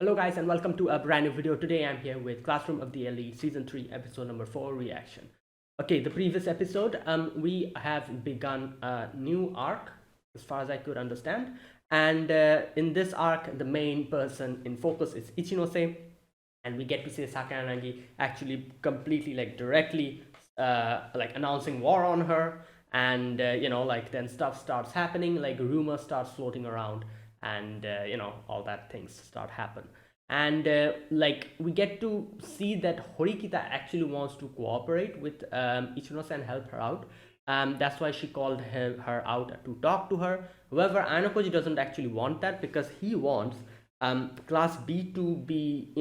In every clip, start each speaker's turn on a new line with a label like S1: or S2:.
S1: Hello guys and welcome to a brand new video. Today I'm here with Classroom of the Elite Season 3 episode number 4 reaction. Okay, the previous episode we have begun a new arc as far as I could understand, and in this arc the main person in focus is Ichinose, and we get to see Sakayanagi actually completely directly announcing war on her, and then stuff starts happening, rumors starts floating around, and all that things start happen, and we get to see that Horikita actually wants to cooperate with Ichinose and help her out. That's why she called her out to talk to her. However, Anakoji doesn't actually want that because he wants class B to be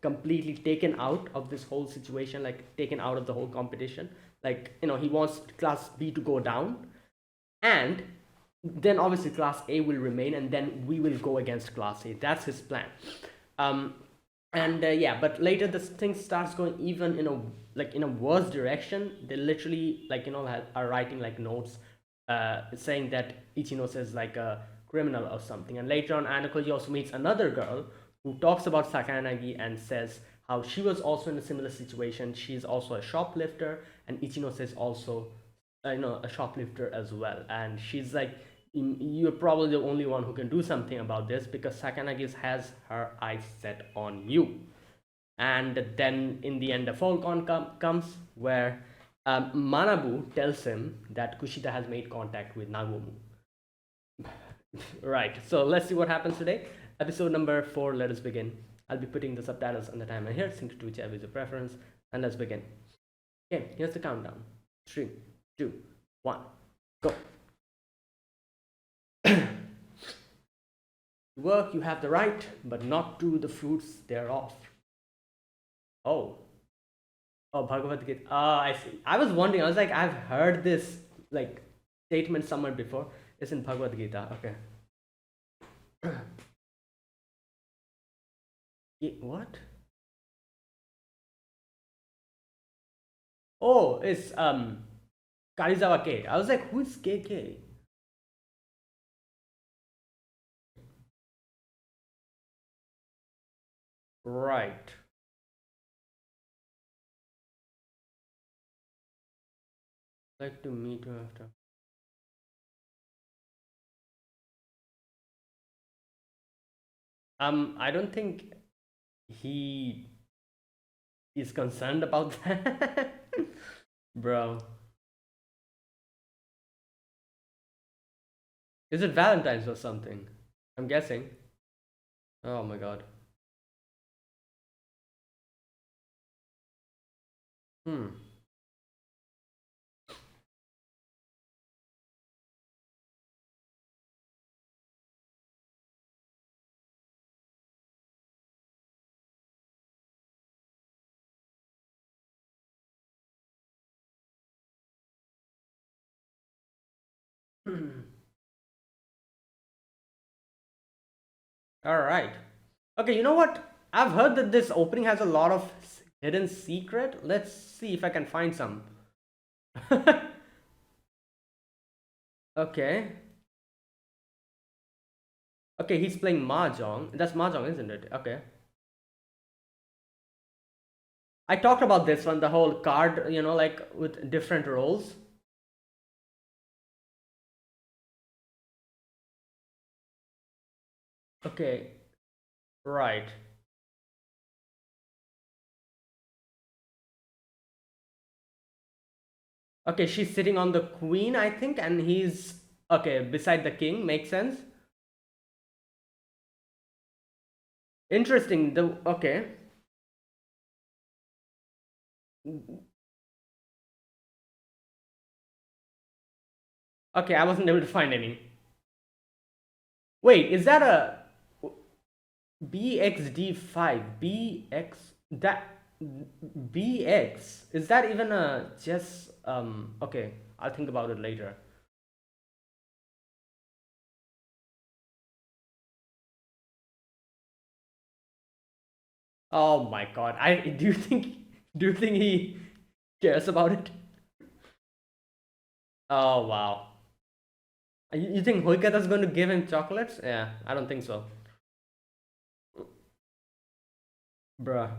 S1: completely taken out of this whole situation, taken out of the whole competition. He wants class B to go down, and then obviously class A will remain, and then we will go against class A. That's his plan. um and yeah, but later this thing starts going even in a worse direction. They literally are writing notes saying that Ichino says like a criminal or something. And later on, Anakoji also meets another girl who talks about Sakayanagi and says how she was also in a similar situation. She's also a shoplifter, and Ichino says also a shoplifter as well. And she's like, you're probably the only one who can do something about this because Sakayanagi has her eyes set on you. And then in the end, the Falcon comes where Manabu tells him that Kushida has made contact with Nagomu. Right, so let's see what happens today. Episode number 4, let us begin. I'll be putting the subtitles on the timer here, sync to whichever is your preference, and let's begin. Okay, here's the countdown. 3, 2, 1, go. Work you have the right, but not to the fruits thereof. Oh, Bhagavad Gita. I see. I was wondering. I was like, I've heard this statement somewhere before. It's in Bhagavad Gita. Okay. What? Oh, it's Karizawa K. I was like, who's KK? Right. Like to meet her after. I don't think he is concerned about that. Bro. Is it Valentine's or something? I'm guessing. Oh my god. Hmm. All right. Okay, you know what? I've heard that this opening has a lot of hidden secret. Let's see if I can find some. Okay. Okay, he's playing mahjong. That's mahjong, isn't it? Okay. I talked about this one, the whole card, with different roles. Okay. Right. Okay, she's sitting on the queen, I think, and he's okay beside the king. Makes sense. Interesting. The okay. Okay, I wasn't able to find any. Wait, is that a BXD5? BX that BX, is that even a chess? Okay, I'll think about it later. Oh my god. I do you think he cares about it? Oh wow. You think Hoikata's going to give him chocolates? Yeah, I don't think so. Bruh.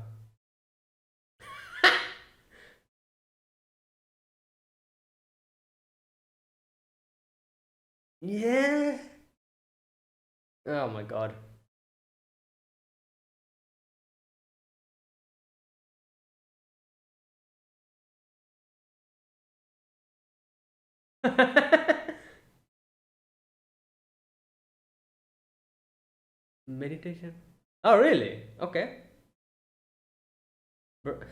S1: Yeah. Oh my god. Meditation? Oh, really? Okay. Br-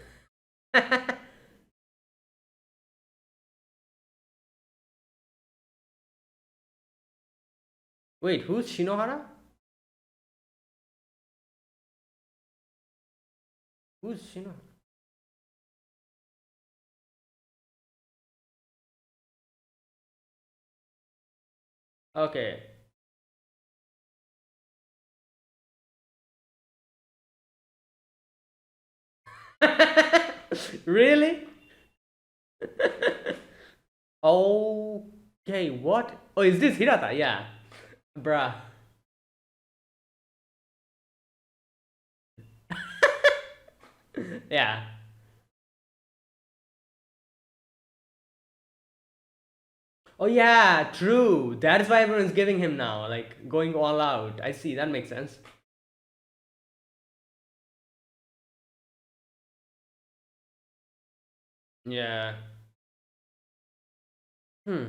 S1: Wait, who's Shinohara? Who's Shinohara? Okay. Really? Okay, what? Oh, is this Hirata? Yeah. Bruh. Yeah. Oh, yeah, true. That's why everyone's giving him now, like going all out. I see, that makes sense. Yeah. Hmm.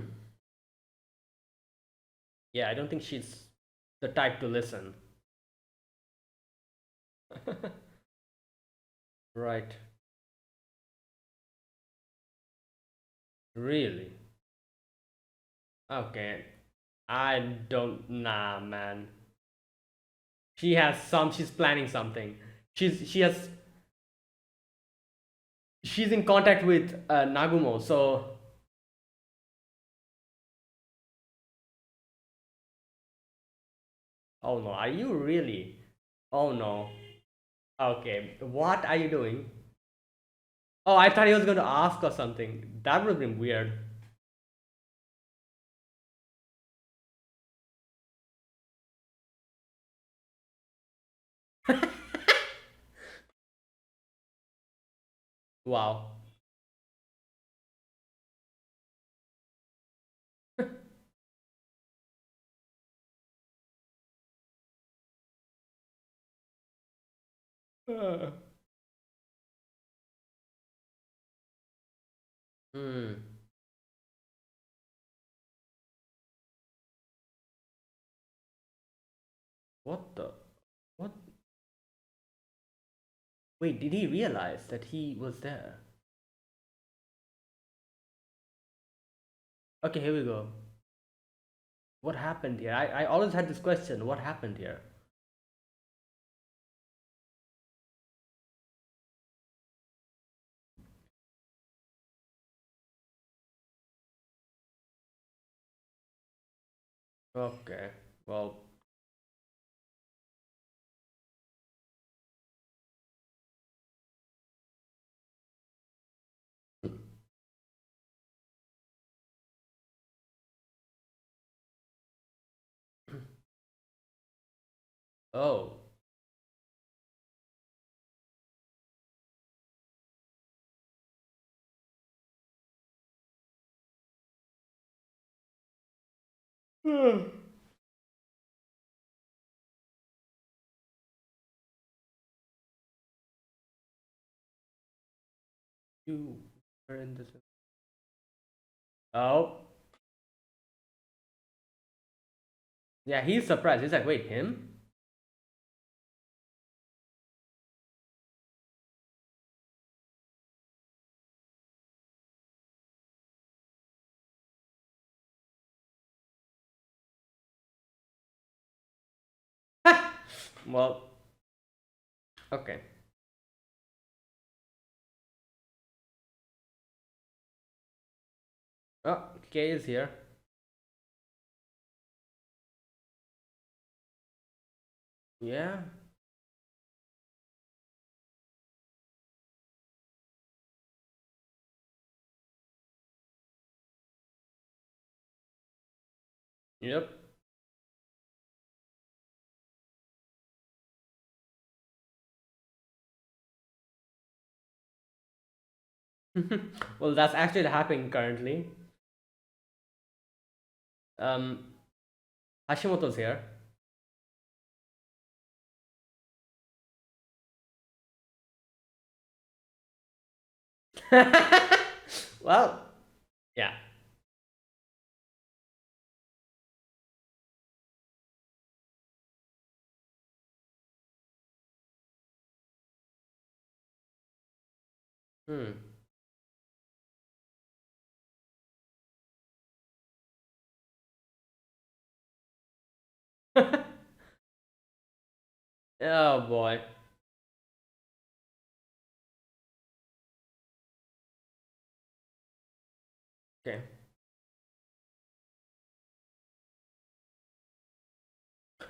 S1: Yeah, I don't think she's the type to listen. Right. Really? Okay. I don't. Nah, man. She has some. She's planning something. She has. She's in contact with Nagumo. So. Oh no. Are you really? Oh no. Okay. What are you doing? Oh, I thought he was going to ask or something. That would have been weird. Wow. Uh, hmm. What the? What? Wait, did he realize that he was there? Okay, here we go. What happened here? I always had this question. What happened here? Okay. Well. Oh. You were in this. Oh. Yeah, he's surprised. He's like, wait, him? Well, okay. Oh, Kay is here. Yeah. Yep. Well, that's actually happening currently. Um, Hashimoto's here. Well, yeah. Hmm. Oh boy. Okay.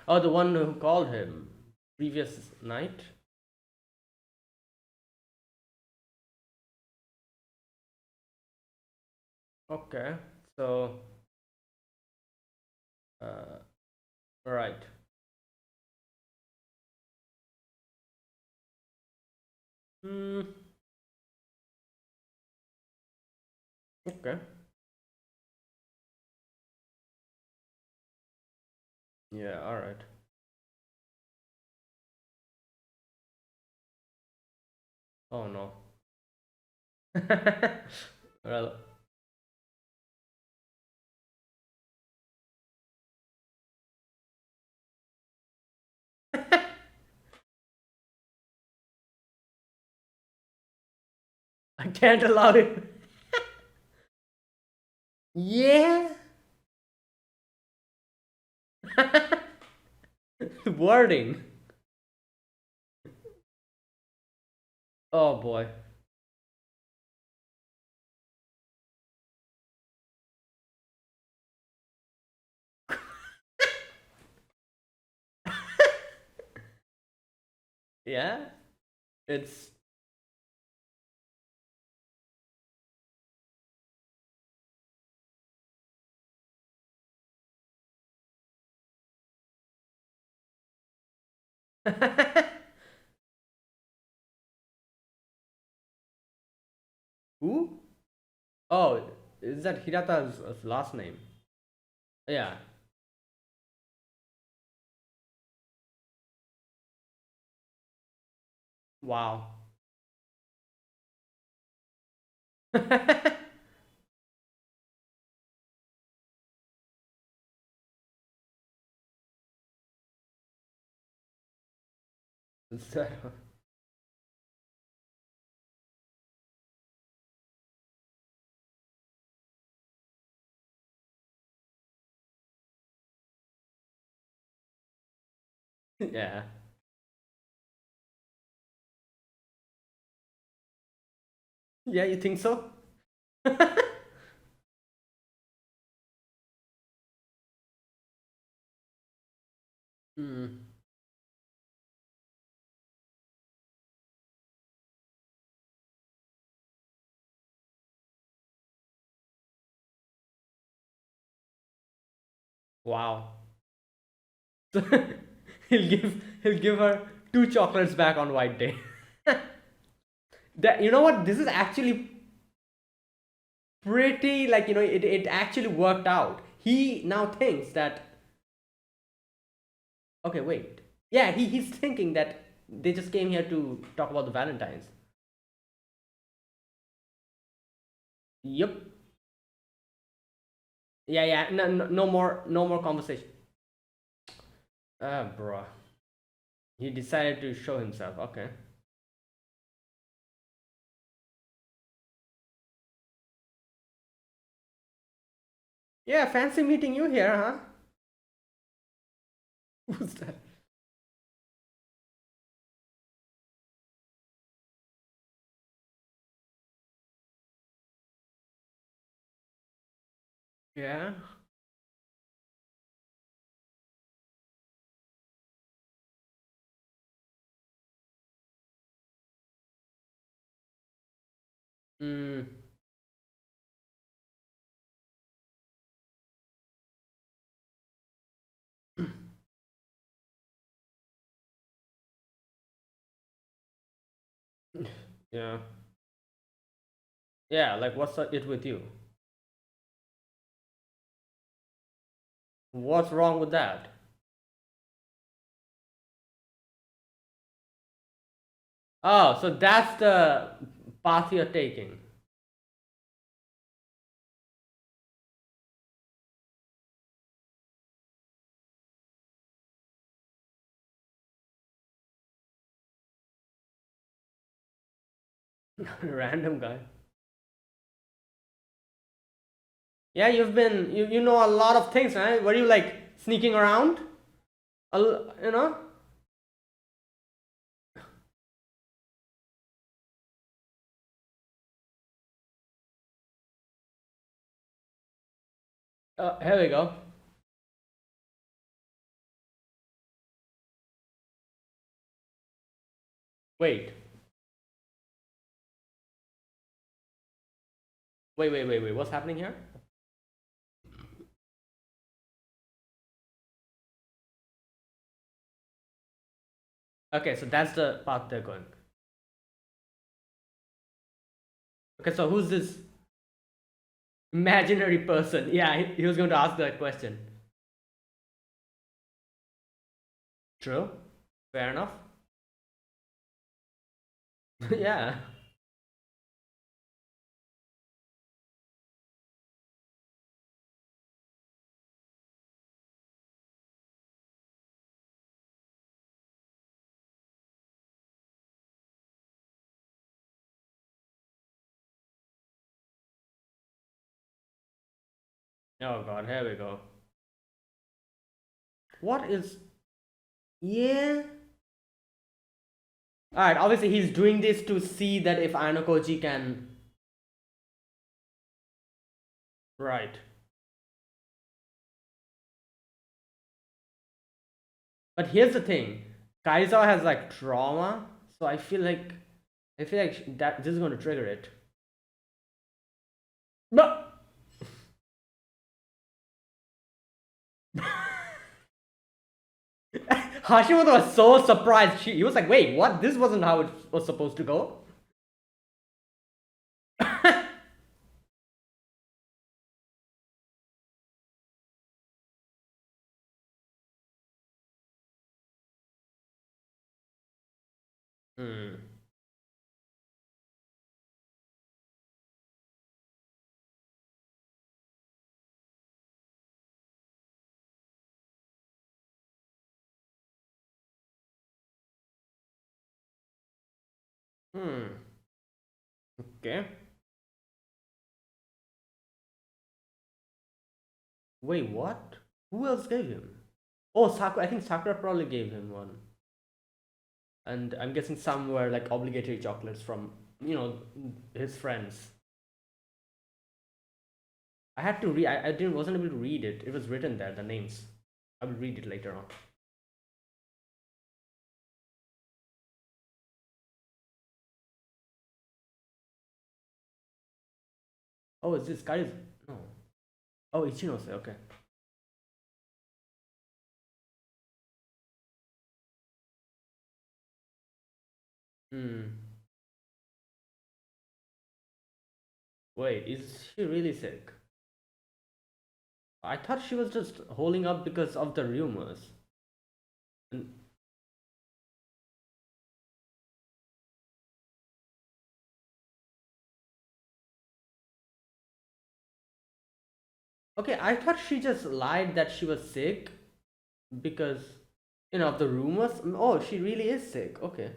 S1: Oh, the one who called him previous night. Okay. So, uh, right. Hmm. Okay. Yeah. All right. Oh no. Well. I can't allow it. Yeah. Wording. Oh boy. Yeah. It's. Who? Oh, is that Hirata's last name? Yeah. Wow. So- yeah. Yeah, you think so? Hmm. Wow. So he'll give her two chocolates back on White Day. That, you know what? This is actually pretty, like, it actually worked out. He now thinks that, okay, wait. Yeah, he's thinking that they just came here to talk about the Valentines. Yep. Yeah, yeah. No, no, no more conversation. Ah, bruh. He decided to show himself. Okay. Yeah, fancy meeting you here, huh? Who's that? Yeah. Mm, yeah. Yeah, like what's it with you? What's wrong with that? Oh, so that's the path you're taking. Random guy. Yeah, you know a lot of things, right? Were you like sneaking around? You know? Here we go. Wait, wait. What's happening here? Okay, so that's the path they're going. Okay, so who's this imaginary person? Yeah, he was going to ask that question. True. Fair enough. Yeah. Oh god, here we go. What is. Yeah. Alright, obviously he's doing this to see that if Anokoji can. Right. But here's the thing, Kaizawa has like trauma, so I feel like that this is going to trigger it. But Hashimoto was so surprised. He was like, "Wait, what? This wasn't how it was supposed to go." Hmm. Hmm. Okay. Wait, what? Who else gave him? Oh, Sakura. I think Sakura probably gave him one, and I'm guessing some were like obligatory chocolates from his friends. I had to read. I didn't wasn't able to read it. It was written there, the names. I will read it later on. Oh, is this guy? No. Oh, Ichinose. Okay. Hmm. Wait, is she really sick? I thought she was just holding up because of the rumors. And, okay, I thought she just lied that she was sick because of the rumors. Oh, she really is sick. Okay.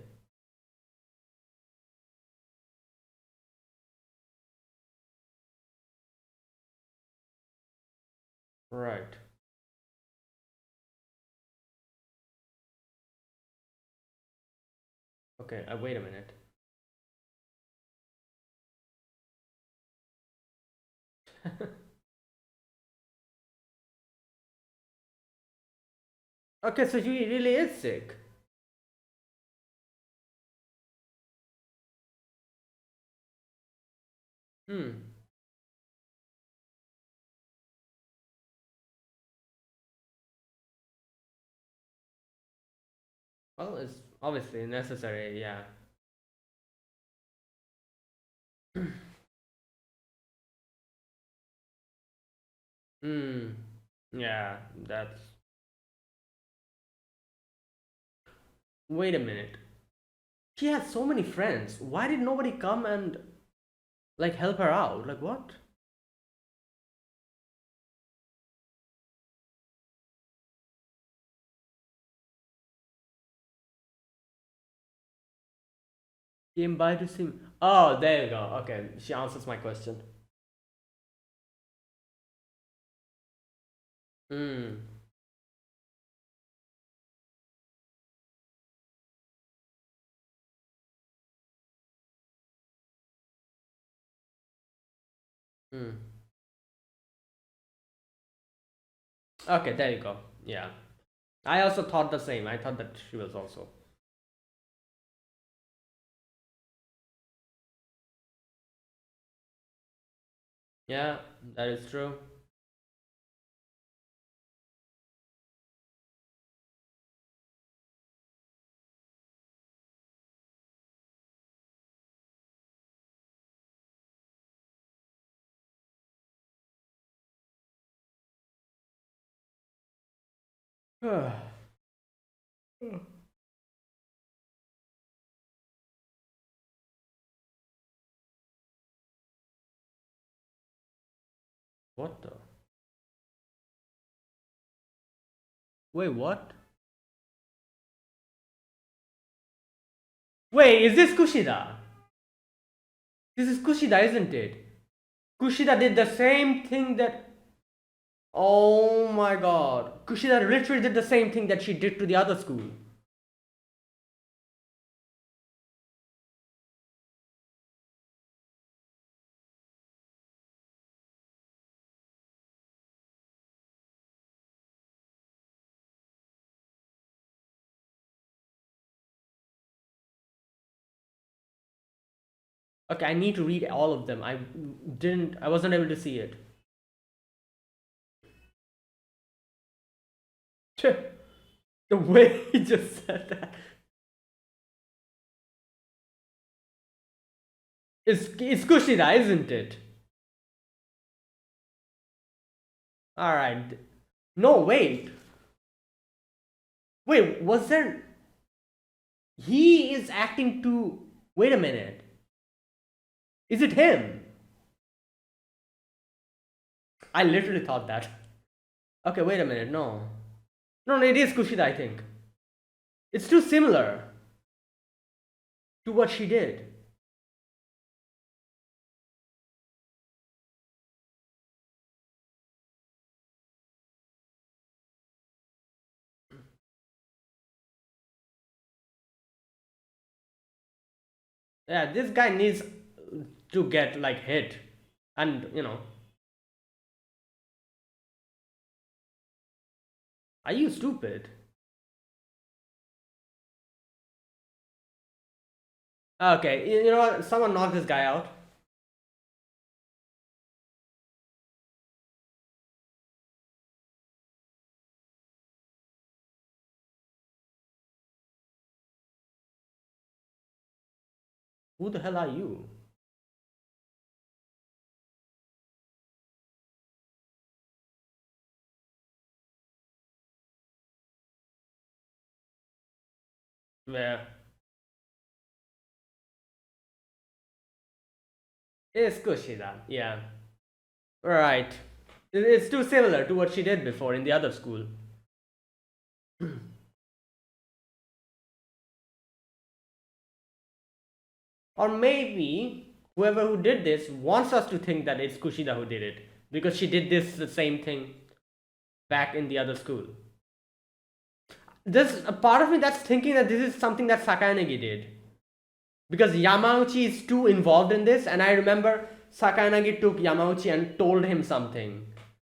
S1: Right. Okay. Wait a minute. Okay, so she really is sick. Hmm. Well, it's obviously necessary. Yeah. Hmm. Yeah, that's. Wait a minute. She has so many friends. Why did nobody come and like help her out? Like what? Came by to see me. Oh, there you go. Okay, she answers my question. Hmm. Hmm. Okay, there you go. Yeah. I also thought the same. I thought that she was also. Yeah, that is true. What the? Wait, what? Wait, is this Kushida? This is Kushida, isn't it? Kushida did the same thing that. Oh my god. Kushida literally did the same thing that she did to the other school. Okay, I need to read all of them. I wasn't able to see it. The way he just said that. It's Kushida, isn't it? Alright. No, wait. Wait, was there. He is acting to. Wait a minute. Is it him? I literally thought that. Okay, wait a minute. No. No, no, it is Kushida, I think. It's too similar to what she did. Yeah, this guy needs to get like hit. And, are you stupid? Okay, you know what? Someone knock this guy out. Who the hell are you? Yeah. It's Kushida. Yeah. Right. It's too similar to what she did before in the other school. Or maybe whoever who did this wants us to think that it's Kushida who did it because she did this the same thing back in the other school. There's a part of me that's thinking that this is something that Sakayanagi did because Yamauchi is too involved in this, and I remember Sakayanagi took Yamauchi and told him something.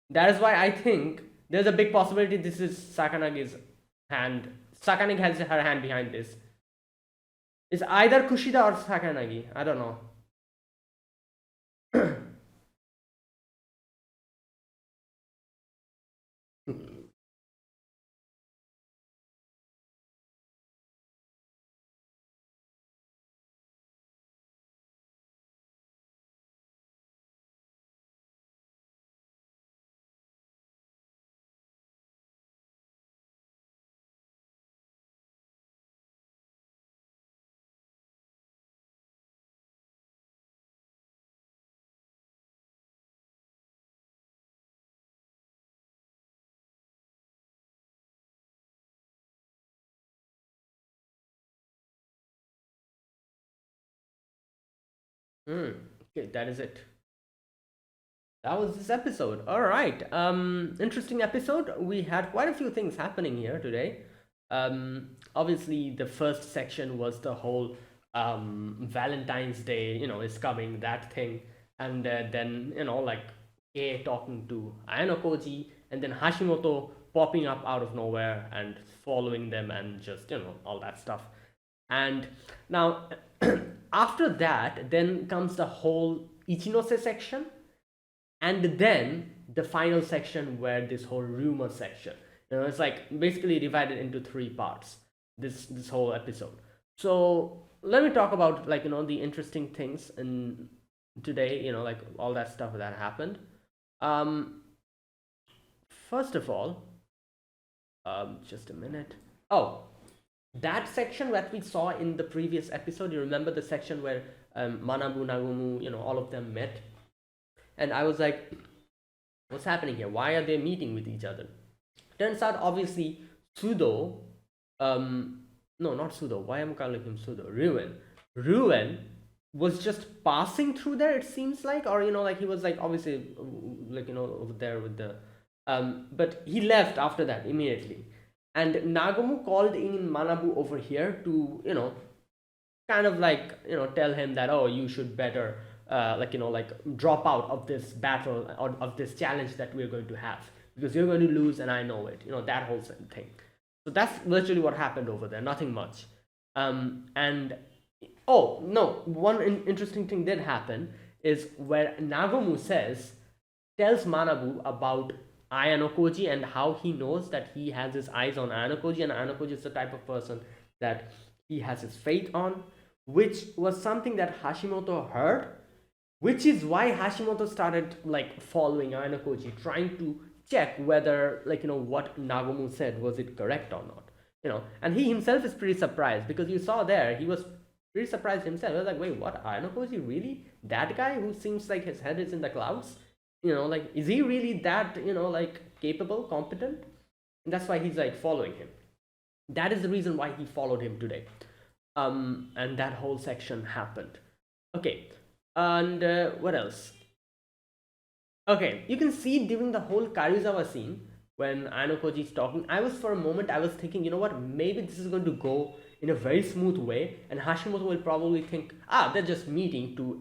S1: That is why I think there's a big possibility this is Sakanagi's hand. Sakanagi has her hand behind this. It's either Kushida or Sakanagi. I don't know. Hmm. Okay, that is it. That was this episode. All right. Interesting episode. We had quite a few things happening here today. Obviously, the first section was the whole Valentine's Day, is coming, that thing. And then, like A talking to Ayano Koji, and then Hashimoto popping up out of nowhere and following them and just, all that stuff. And now, after that, then comes the whole Ichinose section, and then the final section where this whole rumor section, it's like basically divided into three parts, this whole episode. So let me talk about, like, the interesting things in today, like all that stuff that happened. um First of all, just a minute. Oh, that section that we saw in the previous episode, you remember the section where Manabu, Nagumu, all of them met, and I was like, what's happening here? Why are they meeting with each other? Turns out, obviously, Sudo, no, not Sudo. Why am I calling him Sudo? Ruin was just passing through there. It seems like, or like he was like obviously like over there with the, but he left after that immediately, and Nagumu called in Manabu over here to kind of like tell him that, oh, you should better like like drop out of this battle or of this challenge that we're going to have, because you're going to lose and I know it, that whole thing. So that's literally what happened over there, nothing much. And oh no, one interesting thing did happen, is where Nagomu tells Manabu about Ayanokoji and how he knows that he has his eyes on Ayanokoji, and Ayanokoji is the type of person that he has his faith on, which was something that Hashimoto heard, which is why Hashimoto started like following Ayanokoji, trying to check whether, like, what Nagomu said, was it correct or not. And he himself is pretty surprised, because you saw there he was pretty surprised himself. He was like, wait, what, Ayanokoji really? That guy who seems like his head is in the clouds? Like, is he really that, like capable, competent? And that's why he's like following him. That is the reason why he followed him today. And that whole section happened. Okay, and what else? Okay, you can see during the whole Karuizawa scene, when Ayanokoji is talking, for a moment I was thinking, what, maybe this is going to go in a very smooth way, and Hashimoto will probably think, they're just meeting to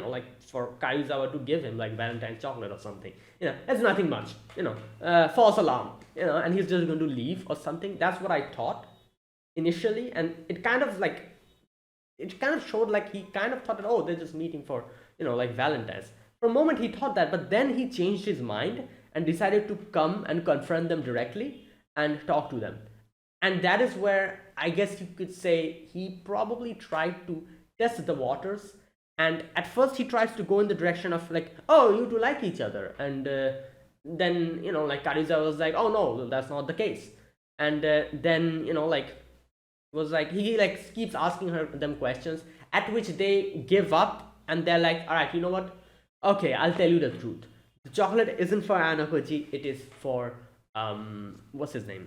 S1: like for Karuizawa to give him like Valentine's chocolate or something. It's nothing much. False alarm. And he's just going to leave or something. That's what I thought initially, and it kind of showed like he kind of thought that, oh, they're just meeting for like Valentine's. For a moment he thought that, but then he changed his mind and decided to come and confront them directly and talk to them. And that is where I guess you could say he probably tried to test the waters. And at first he tries to go in the direction of like, oh, you two like each other, and then like Kariza was like, oh no, that's not the case. And then like was like, he like keeps asking them questions, at which they give up and they're like, all right, you know what, okay, I'll tell you the truth. The chocolate isn't for Anakoji, it is for what's his name,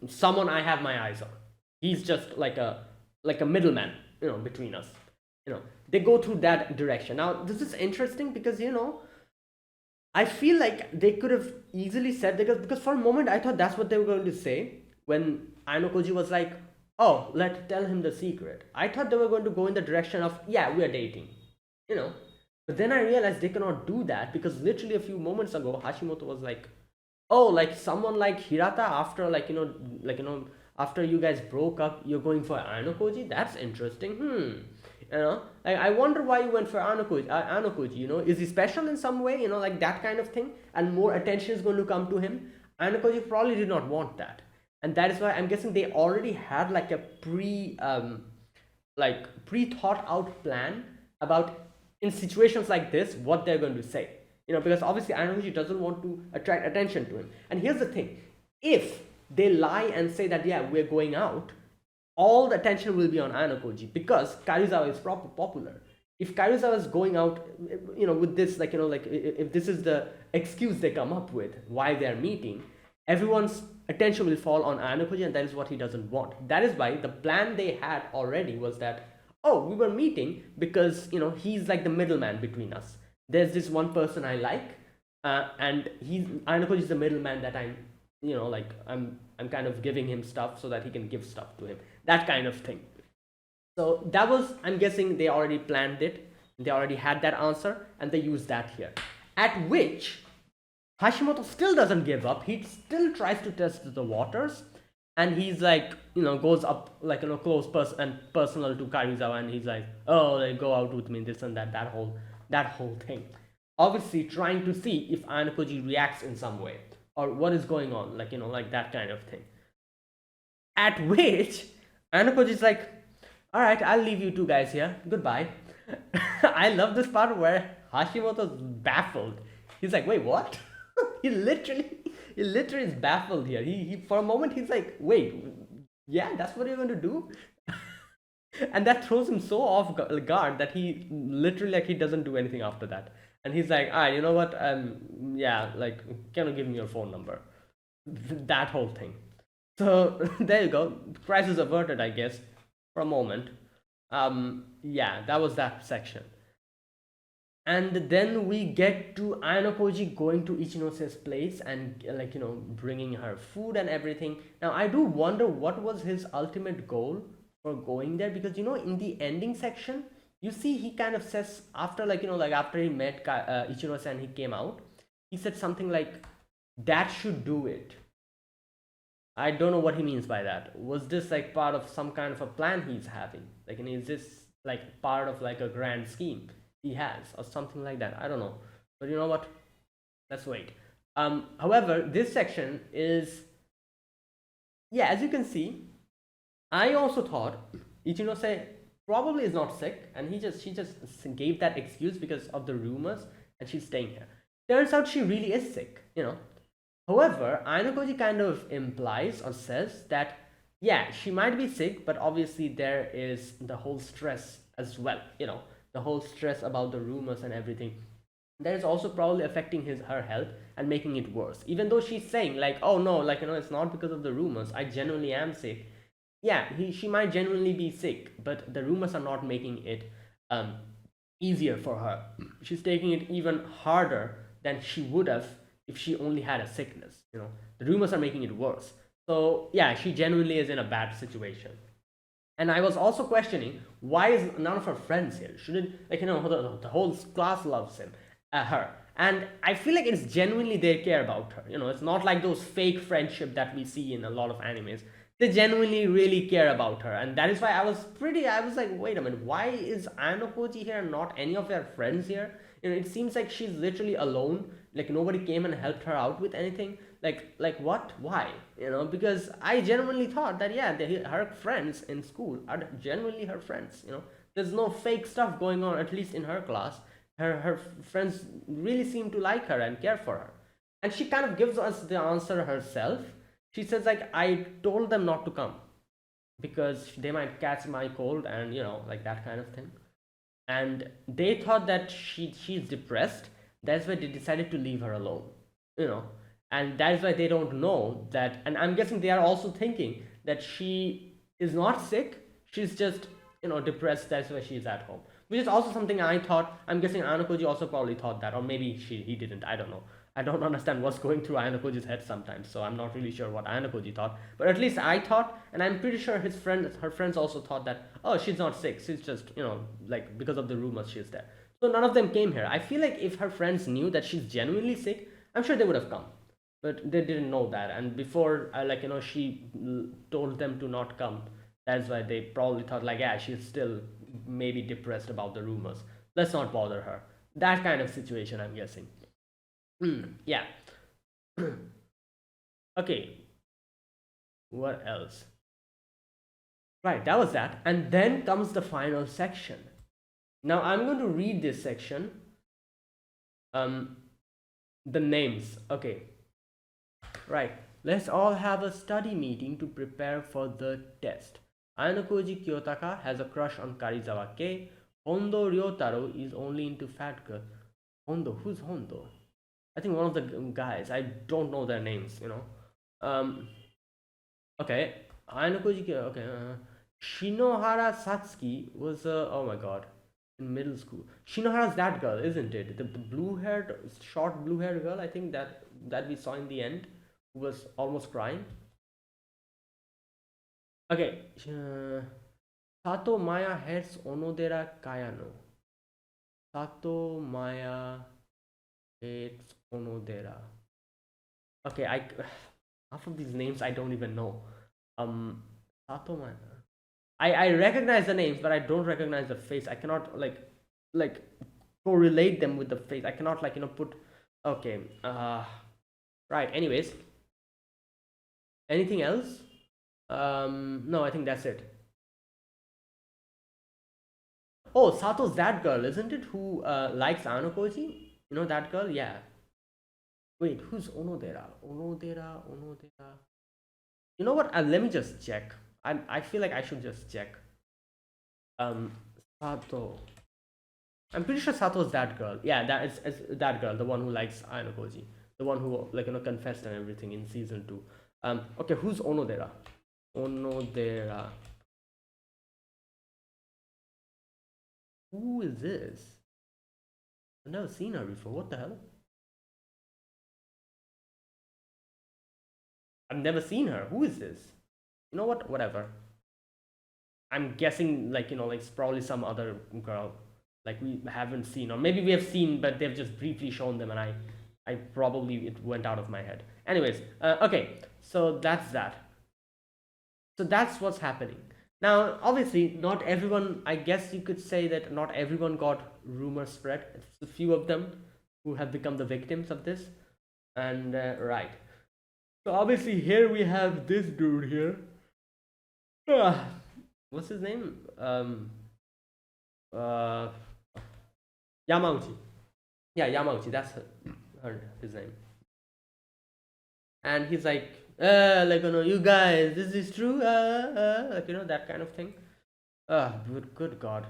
S1: someone I have my eyes on. He's just like a middleman between us. They go through that direction. Now this is interesting because I feel like they could have easily said, because for a moment I thought that's what they were going to say when Ainokoji was like, oh, let's tell him the secret. I thought they were going to go in the direction of, yeah, we are dating, but then I realized they cannot do that, because literally a few moments ago Hashimoto was like, oh, like someone like Hirata, after after you guys broke up, you're going for Ainokoji. That's interesting. Like, I wonder why you went for Anokoji. Is he special in some way, like that kind of thing, and more attention is going to come to him? Anokoji probably did not want that, and that is why I'm guessing they already had like a pre-thought out plan about, in situations like this, what they're going to say. Because obviously Anokoji doesn't want to attract attention to him. And here's the thing, if they lie and say that, yeah, we're going out, all the attention will be on Anakoji, because Karuizawa is popular. If Karuizawa is going out, with this, if this is the excuse they come up with why they're meeting, everyone's attention will fall on Anakoji, and that is what he doesn't want. That is why the plan they had already was that, oh, we were meeting because, he's like the middleman between us. There's this one person I like, and Ayanokoji is the middleman that I'm kind of giving him stuff so that he can give stuff to him. That kind of thing. So that was, I'm guessing they already planned it. They already had that answer and they used that here. At which Hashimoto still doesn't give up. He still tries to test the waters, and he's like, goes up like, close and personal to Karizawa, and he's like, oh, like, go out with me, this and that whole thing. Obviously, trying to see if Ayanokoji reacts in some way or what is going on, like, like that kind of thing. At which Ayanokoji is like, all right, I'll leave you two guys here. Goodbye. I love this part where Hashimoto's baffled. He's like, wait, what? he literally he literally is baffled here. He for a moment he's like, wait, yeah, that's what you're going to do? And that throws him so off guard that he literally, like, he doesn't do anything after that. And he's like, all right, you know what? Yeah, like, can you give me your phone number? That whole thing. So there you go. Crisis averted, I guess, for a moment. Yeah, that was that section. And then we get to Ayanokoji going to Ichinose's place and, like, bringing her food and everything. Now I do wonder what was his ultimate goal for going there, because, in the ending section you see he kind of says, after, like, like after he met Ichinose and he came out, he said something like, that should do it. I don't know what he means by that. Was this like part of some kind of a plan he's having? Like, and is this like part of like a grand scheme he has or something like that? I don't know. But you know what? Let's wait. However, this section is, yeah, as you can see, I also thought Ichinose probably is not sick, and she just gave that excuse because of the rumors and she's staying here. Turns out she really is sick. However, Ayanokoji kind of implies or says that, yeah, she might be sick, but obviously there is the whole stress as well, the whole stress about the rumors and everything. That is also probably affecting her health and making it worse. Even though she's saying, like, oh no, like, it's not because of the rumors, I genuinely am sick. Yeah, she might genuinely be sick, but the rumors are not making it easier for her. She's taking it even harder than she would have if she only had a sickness. The rumors are making it worse. So yeah, she genuinely is in a bad situation. And I was also questioning, why is none of her friends here? Shouldn't, like, the whole class loves her, and I feel like it's genuinely they care about her. It's not like those fake friendship that we see in a lot of animes. They genuinely really care about her, and that is why I was like, wait a minute, why is Ayanokoji here, not any of her friends here? It seems like she's literally alone, like nobody came and helped her out with anything. Like what, why? Because I genuinely thought that, yeah, her friends in school are genuinely her friends. There's no fake stuff going on, at least in her class. Her friends really seem to like her and care for her, and she kind of gives us the answer herself. She says, like, I told them not to come because they might catch my cold, and like that kind of thing. And they thought that she's depressed. That's why they decided to leave her alone. you know and that is why they don't know that. And I'm guessing they are also thinking that she is not sick, she's just depressed. That's why she's at home, which is also something I thought. I'm guessing Anakoji also probably thought that, or maybe he didn't. I don't know. I don't understand what's going through Anakoji's head sometimes, so I'm not really sure what Anakoji thought. But at least I thought, and I'm pretty sure her friends also thought that, oh, she's not sick, she's just, like, because of the rumors she's there. So none of them came here. I feel like if her friends knew that she's genuinely sick, I'm sure they would have come. But they didn't know that, and before, she told them to not come. That's why they probably thought, like, yeah, she's still maybe depressed about the rumors. Let's not bother her. That kind of situation, I'm guessing. Yeah. Okay. What else? Right, that was that. And then comes the final section. Now I'm going to read this section. The names. Okay. Right. Let's all have a study meeting to prepare for the test. Ayanokoji Kiyotaka has a crush on Karizawa Kei. Hondo Ryotaro is only into fat girl. Hondo? Who's Hondo? I think one of the guys. I don't know their names, Okay. Ayanokoji, okay. Shinohara Satsuki was oh my god, in middle school. Shinohara's that girl, isn't it? The blue-haired, short blue-haired girl. I think that we saw in the end, who was almost crying. Okay, Sato Maya hates Onodera Kayano. Sato Maya hates Onodera. Okay, half of these names I don't even know. Sato Maya. I recognize the names, but I don't recognize the face. I cannot like correlate them with the face. I cannot put. Okay. Right. Anyways, anything else? No, I think that's it. Oh, Sato's that girl, isn't it? Who likes Anokoji? You know that girl? Yeah. Wait, who's Onodera? Onodera. You know what? Let me just check. I feel like I should just check. Sato. I'm pretty sure Sato's that girl. Yeah, is that girl, the one who likes Ainokoji, the one who confessed and everything in season 2. Okay, who's Onodera? Onodera. Who is this? I've never seen her before. What the hell? I've never seen her. Who is this? You know what? Whatever. I'm guessing like it's probably some other girl like we haven't seen, or maybe we have seen but they've just briefly shown them and I probably it went out of my head. Anyways, okay, so that's that. So that's what's happening. Now, obviously, not everyone, I guess you could say that not everyone got rumors spread. It's a few of them who have become the victims of this. And, right. So, obviously, here we have this dude here. What's his name? Yamauchi. Yeah, Yamauchi, that's his name. And he's like, like, you guys, this is true, like, that kind of thing. Good God.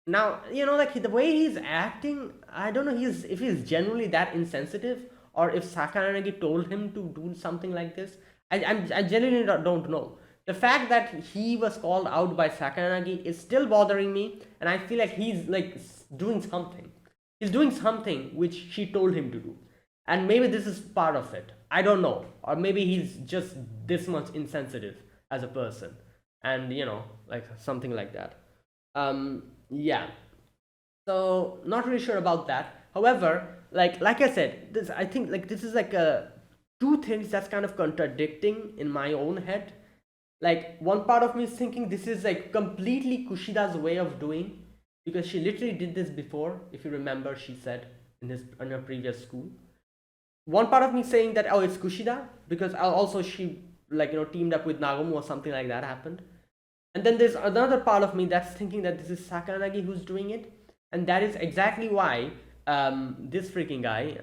S1: Now, like the way he's acting, I don't know if he's genuinely that insensitive, or if Sakayanagi told him to do something like this. I genuinely don't know. The fact that he was called out by Sakayanagi is still bothering me, and I feel like he's like doing something. He's doing something which she told him to do, and maybe this is part of it. I don't know, or maybe he's just this much insensitive as a person, and like something like that. Yeah. So not really sure about that. However, like I said, this I think like this is like a two things that's kind of contradicting in my own head. Like one part of me is thinking this is like completely Kushida's way of doing, because she literally did this before. If you remember, she said in her previous school. One part of me saying that, oh, it's Kushida because also she teamed up with Nagomu or something like that happened. And then there's another part of me that's thinking that this is Sakayanagi who's doing it, and that is exactly why this freaking guy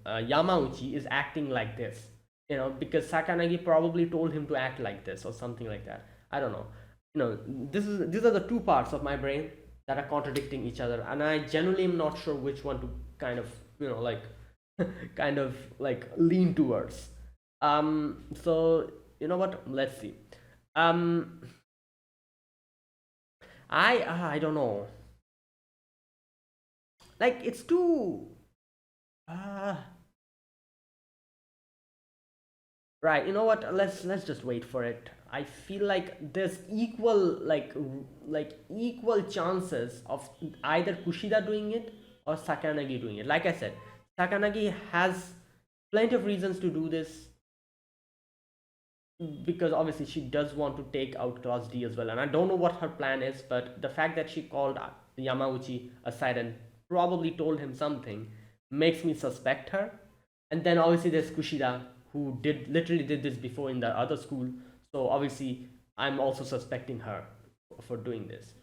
S1: Yamauchi is acting like this. Because Sakayanagi probably told him to act like this or something like that. I don't know. These are the two parts of my brain that are contradicting each other, and I genuinely am not sure which one to kind of kind of like lean towards. So you know what? Let's see. I don't know. Like it's too. Right. You know what? Let's just wait for it. I feel like there's equal equal chances of either Kushida doing it or Sakayanagi doing it. Like I said, Sakayanagi has plenty of reasons to do this, because obviously she does want to take out Class D as well, and I don't know what her plan is, but the fact that she called Yamauchi aside and probably told him something makes me suspect her. And then obviously there's Kushida, who literally did this before in the other school, so obviously I'm also suspecting her for doing this.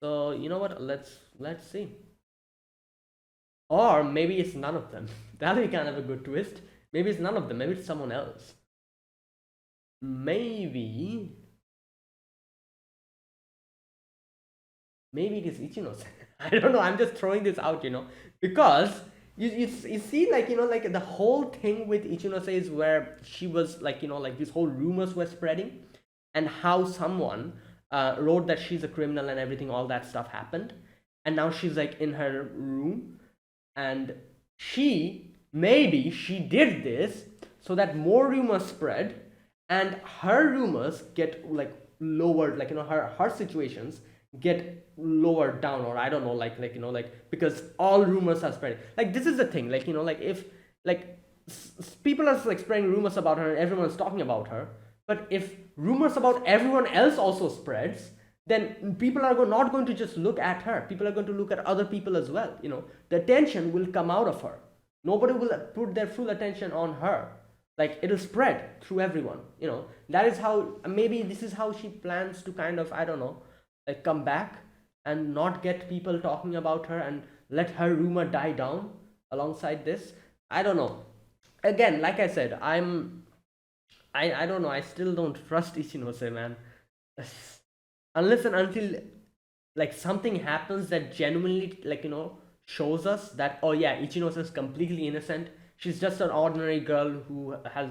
S1: So you know what, let's see. Or maybe it's none of them. That'll be kind of a good twist. Maybe it's none of them, maybe it's someone else. Maybe it is Ichinose. I don't know, I'm just throwing this out, because you see, like like the whole thing with Ichinose is where she was like like these whole rumors were spreading, and how someone wrote that she's a criminal and everything, all that stuff happened. And now she's like in her room, and maybe she did this so that more rumors spread and her rumors get like lowered, like her situations get lowered down, or I don't know, like because all rumors are spreading. Like this is the thing, like like if like people are like spreading rumors about her and everyone's talking about her, but if rumors about everyone else also spreads, then people are not going to just look at her, people are going to look at other people as well. The attention will come out of her, nobody will put their full attention on her, like it'll spread through everyone. That is how, maybe this is how she plans to kind of, I don't know, like come back and not get people talking about her and let her rumor die down alongside this. I don't know. Again, like I said, I don't know, I still don't trust Ichinose, man. Unless and until like something happens that genuinely, like shows us that, oh yeah, Ichinose is completely innocent, she's just an ordinary girl who has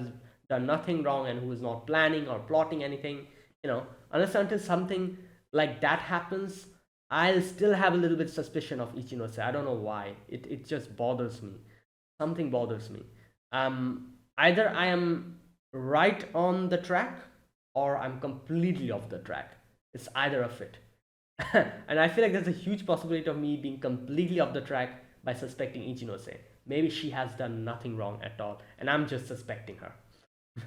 S1: done nothing wrong and who is not planning or plotting anything. Unless and until something like that happens, I'll still have a little bit suspicion of Ichinose. I don't know why, it just bothers me. Something bothers me. Either I am right on the track or I'm completely off the track. It's either of it. And I feel like there's a huge possibility of me being completely off the track by suspecting Ichinose. Maybe she has done nothing wrong at all and I'm just suspecting her.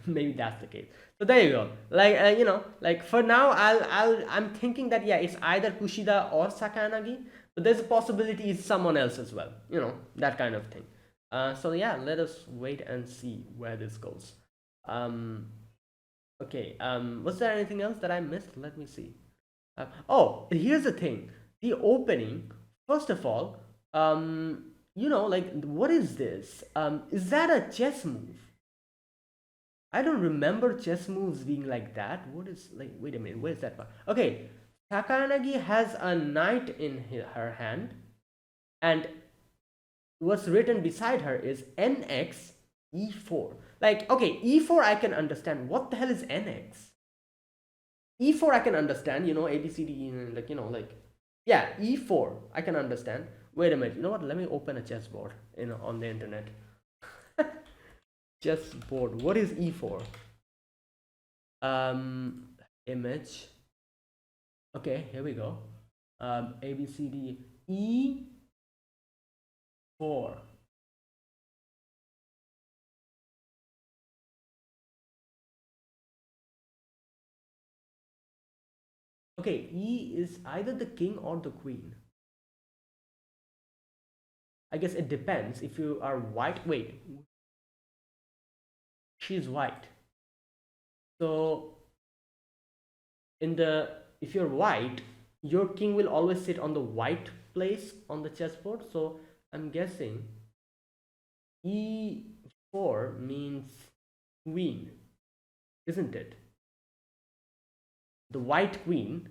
S1: Maybe that's the case. So there you go. Like like for now, I'm thinking that yeah, it's either Kushida or Sakayanagi, but there's a possibility it's someone else as well. That kind of thing. So yeah, let us wait and see where this goes. Okay. Was there anything else that I missed? Let me see. Oh, here's the thing. The opening. First of all, like what is this? Is that a chess move? I don't remember chess moves being like that. What is, like, wait a minute, where's that part? Okay, Sakayanagi has a knight in her hand, and what's written beside her is NX E4. Like, okay, E4 I can understand. What the hell is NX? E4 I can understand, ABCD, like, yeah, E4 I can understand. Wait a minute, you know what? Let me open a chessboard on the internet. Chessboard. What is E4? Image. Okay, here we go. ABCD E4. Okay, E is either the king or the queen. I guess it depends. If you are white, wait, she's white. So if you're white, your king will always sit on the white place on the chessboard. So I'm guessing E4 means queen, isn't it? The white queen.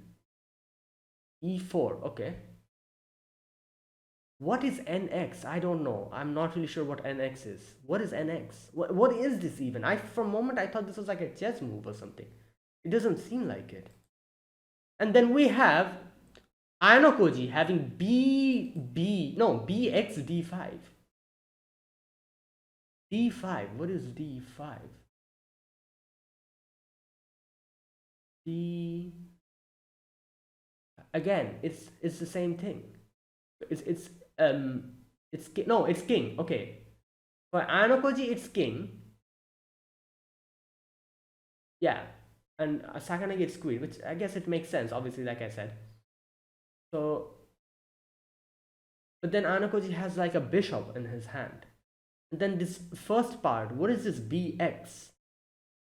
S1: E4. Okay. What is NX? I don't know. I'm not really sure what NX is. What is NX? What is this even? For a moment I thought this was like a chess move or something. It doesn't seem like it. And then we have Ayanokoji having BX D5. D5. What is D5? D. Again, it's the same thing. It's king. Okay, for Ayanokoji it's king. Yeah, and Sakayanagi it's queen, which I guess it makes sense, obviously, like I said. So, but then Ayanokoji has like a bishop in his hand, and then this first part. What is this BX?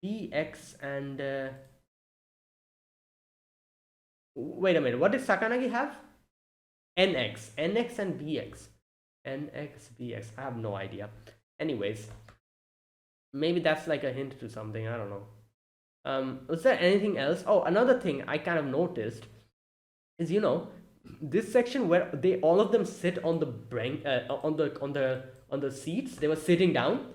S1: BX and wait a minute. What did Sakayanagi have? NX and BX. NX, BX. I have no idea. Anyways, maybe that's like a hint to something. I don't know. Was there anything else? Oh, another thing I kind of noticed is this section where all of them sit on the seats. They were sitting down.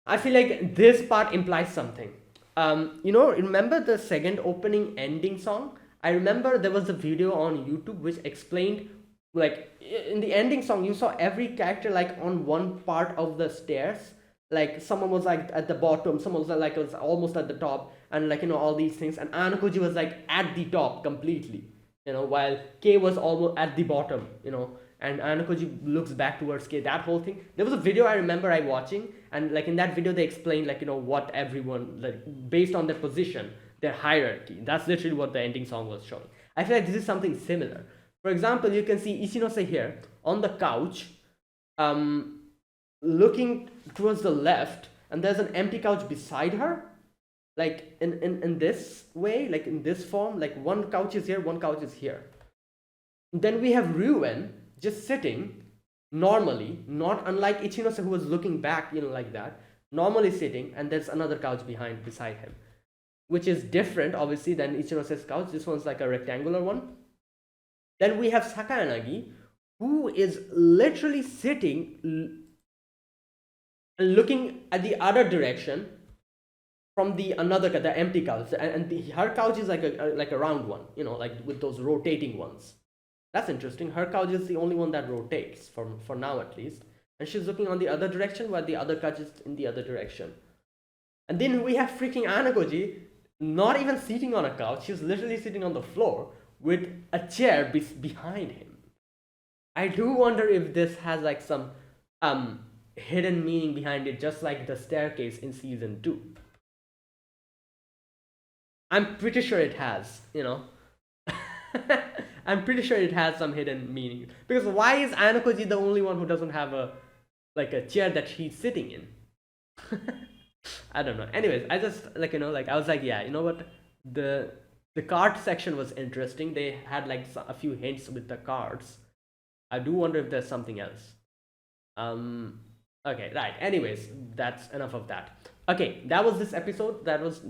S1: I feel like this part implies something. Remember the second opening ending song? I remember there was a video on YouTube which explained, like, in the ending song, you saw every character like on one part of the stairs. Like someone was like at the bottom, someone was like was almost at the top, and like all these things. And Anakoji was like at the top completely, while K was almost at the bottom, and Anakoji looks back towards K. That whole thing. There was a video I remember I watching, and like in that video they explained like what everyone, like based on their position, their hierarchy. That's literally what the ending song was showing. I feel like this is something similar. For example, you can see Ichinose here on the couch, looking towards the left, and there's an empty couch beside her, like in this way, like in this form, like one couch is here, one couch is here. Then we have Ryuen just sitting normally, not unlike Ichinose who was looking back, like that, normally sitting, and there's another couch beside him, which is different obviously than Ichinose's couch. This one's like a rectangular one. Then we have Sakayanagi, who is literally sitting and looking at the other direction from the empty couch, and her couch is like a round one, like with those rotating ones. That's interesting. Her couch is the only one that rotates for now at least, and she's looking on the other direction while the other couch is in the other direction. And then we have freaking Anakoji, not even sitting on a couch. She's literally sitting on the floor with a chair behind him. I do wonder if this has like some hidden meaning behind it, just like the staircase in season 2. I'm pretty sure it has, I'm pretty sure it has some hidden meaning. Because why is Anakoji the only one who doesn't have a chair that she's sitting in? I don't know. Anyways, I just I was like, yeah, you know what? The card section was interesting. They had like a few hints with the cards. I do wonder if there's something else. Okay, right. Anyways, that's enough of that. Okay, that was this episode. That was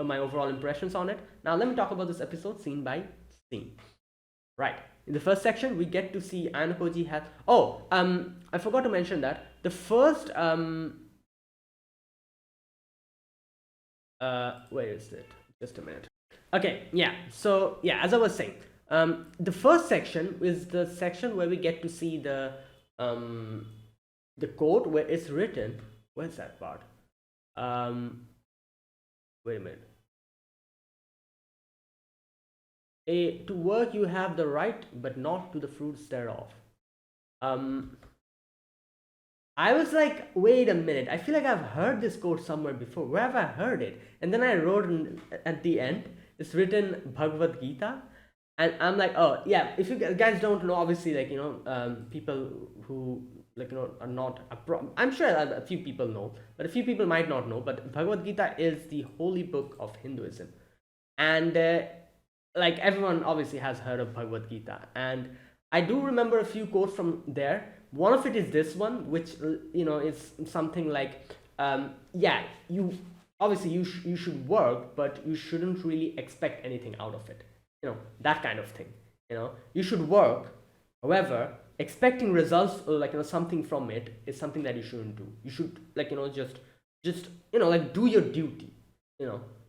S1: my overall impressions on it. Now let me talk about this episode scene by scene. Right. In the first section, we get to see Anakoji has. Oh, I forgot to mention that the first where is it? Just a minute. Okay, yeah. So yeah, as I was saying, the first section is the section where we get to see the quote where it's written. Where's that part? Wait a minute. To work you have the right, but not to the fruits thereof. I was like, wait a minute, I feel like I've heard this quote somewhere before. Where have I heard it? And then I wrote at the end, it's written Bhagavad Gita. And I'm like, oh yeah, if you guys don't know, obviously, like, people who are not, I'm sure a few people know, but a few people might not know, but Bhagavad Gita is the holy book of Hinduism. And like everyone obviously has heard of Bhagavad Gita. And I do remember a few quotes from there. One of it is this one, which is something like, yeah, you obviously you should work, but you shouldn't really expect anything out of it. That kind of thing. You should work, however, expecting results or something from it is something that you shouldn't do. You should just do your duty.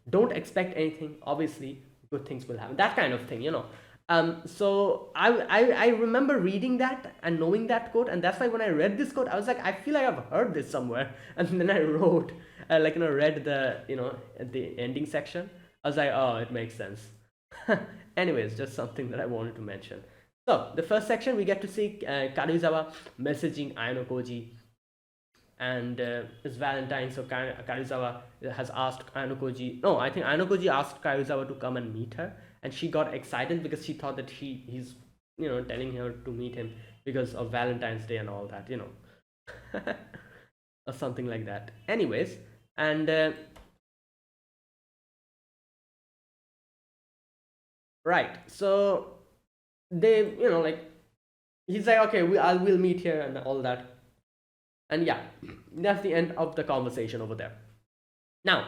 S1: Don't expect anything. Obviously, good things will happen. That kind of thing. So I remember reading that and knowing that quote, and that's why when I read this quote, I was like, I feel like I've heard this somewhere. And then I wrote, read the at the ending section. I was like, oh, it makes sense. Anyways, just something that I wanted to mention. So the first section, we get to see Karuizawa messaging Ayano and it's Valentine. So Karuizawa has asked Ayano. No, I think Ayano asked Karuizawa to come and meet her. And she got excited because she thought that he's telling her to meet him because of Valentine's Day and all that, or something like that. Anyways, and right, so they he's like, okay, we'll meet here and all that, and yeah, that's the end of the conversation over there. Now,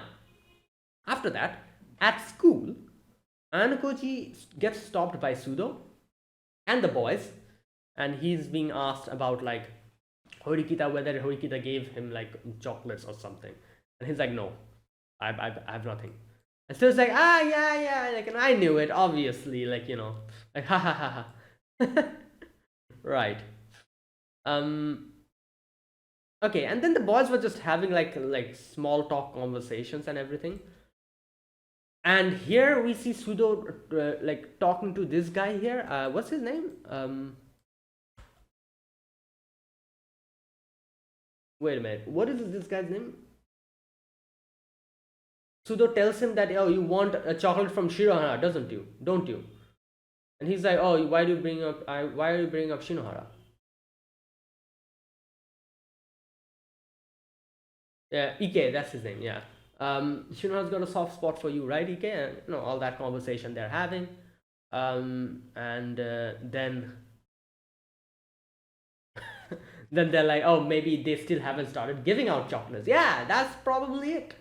S1: after that, at school, Anakoji gets stopped by Sudo and the boys, and he's being asked about Horikita, whether Horikita gave him chocolates or something, and he's like, no, I have nothing. And so it's like, ah, yeah, yeah, like, and I knew it, obviously, like, like, ha ha ha ha. Right. Um, okay, and then the boys were just having like small talk conversations and everything. And here we see Pseudo like talking to this guy here. What's his name? Wait a minute. What is this guy's name? Pseudo tells him that, oh, you want a chocolate from Shirohara, doesn't you? Don't you? And he's like, oh, why do you bring up? Why are you bringing up Shinohara? Yeah, Ike, that's his name. Yeah. Shinohara's got a soft spot for you, right, Ike? And all that conversation they're having. And then they're like, oh, maybe they still haven't started giving out chocolates. Yeah, that's probably it.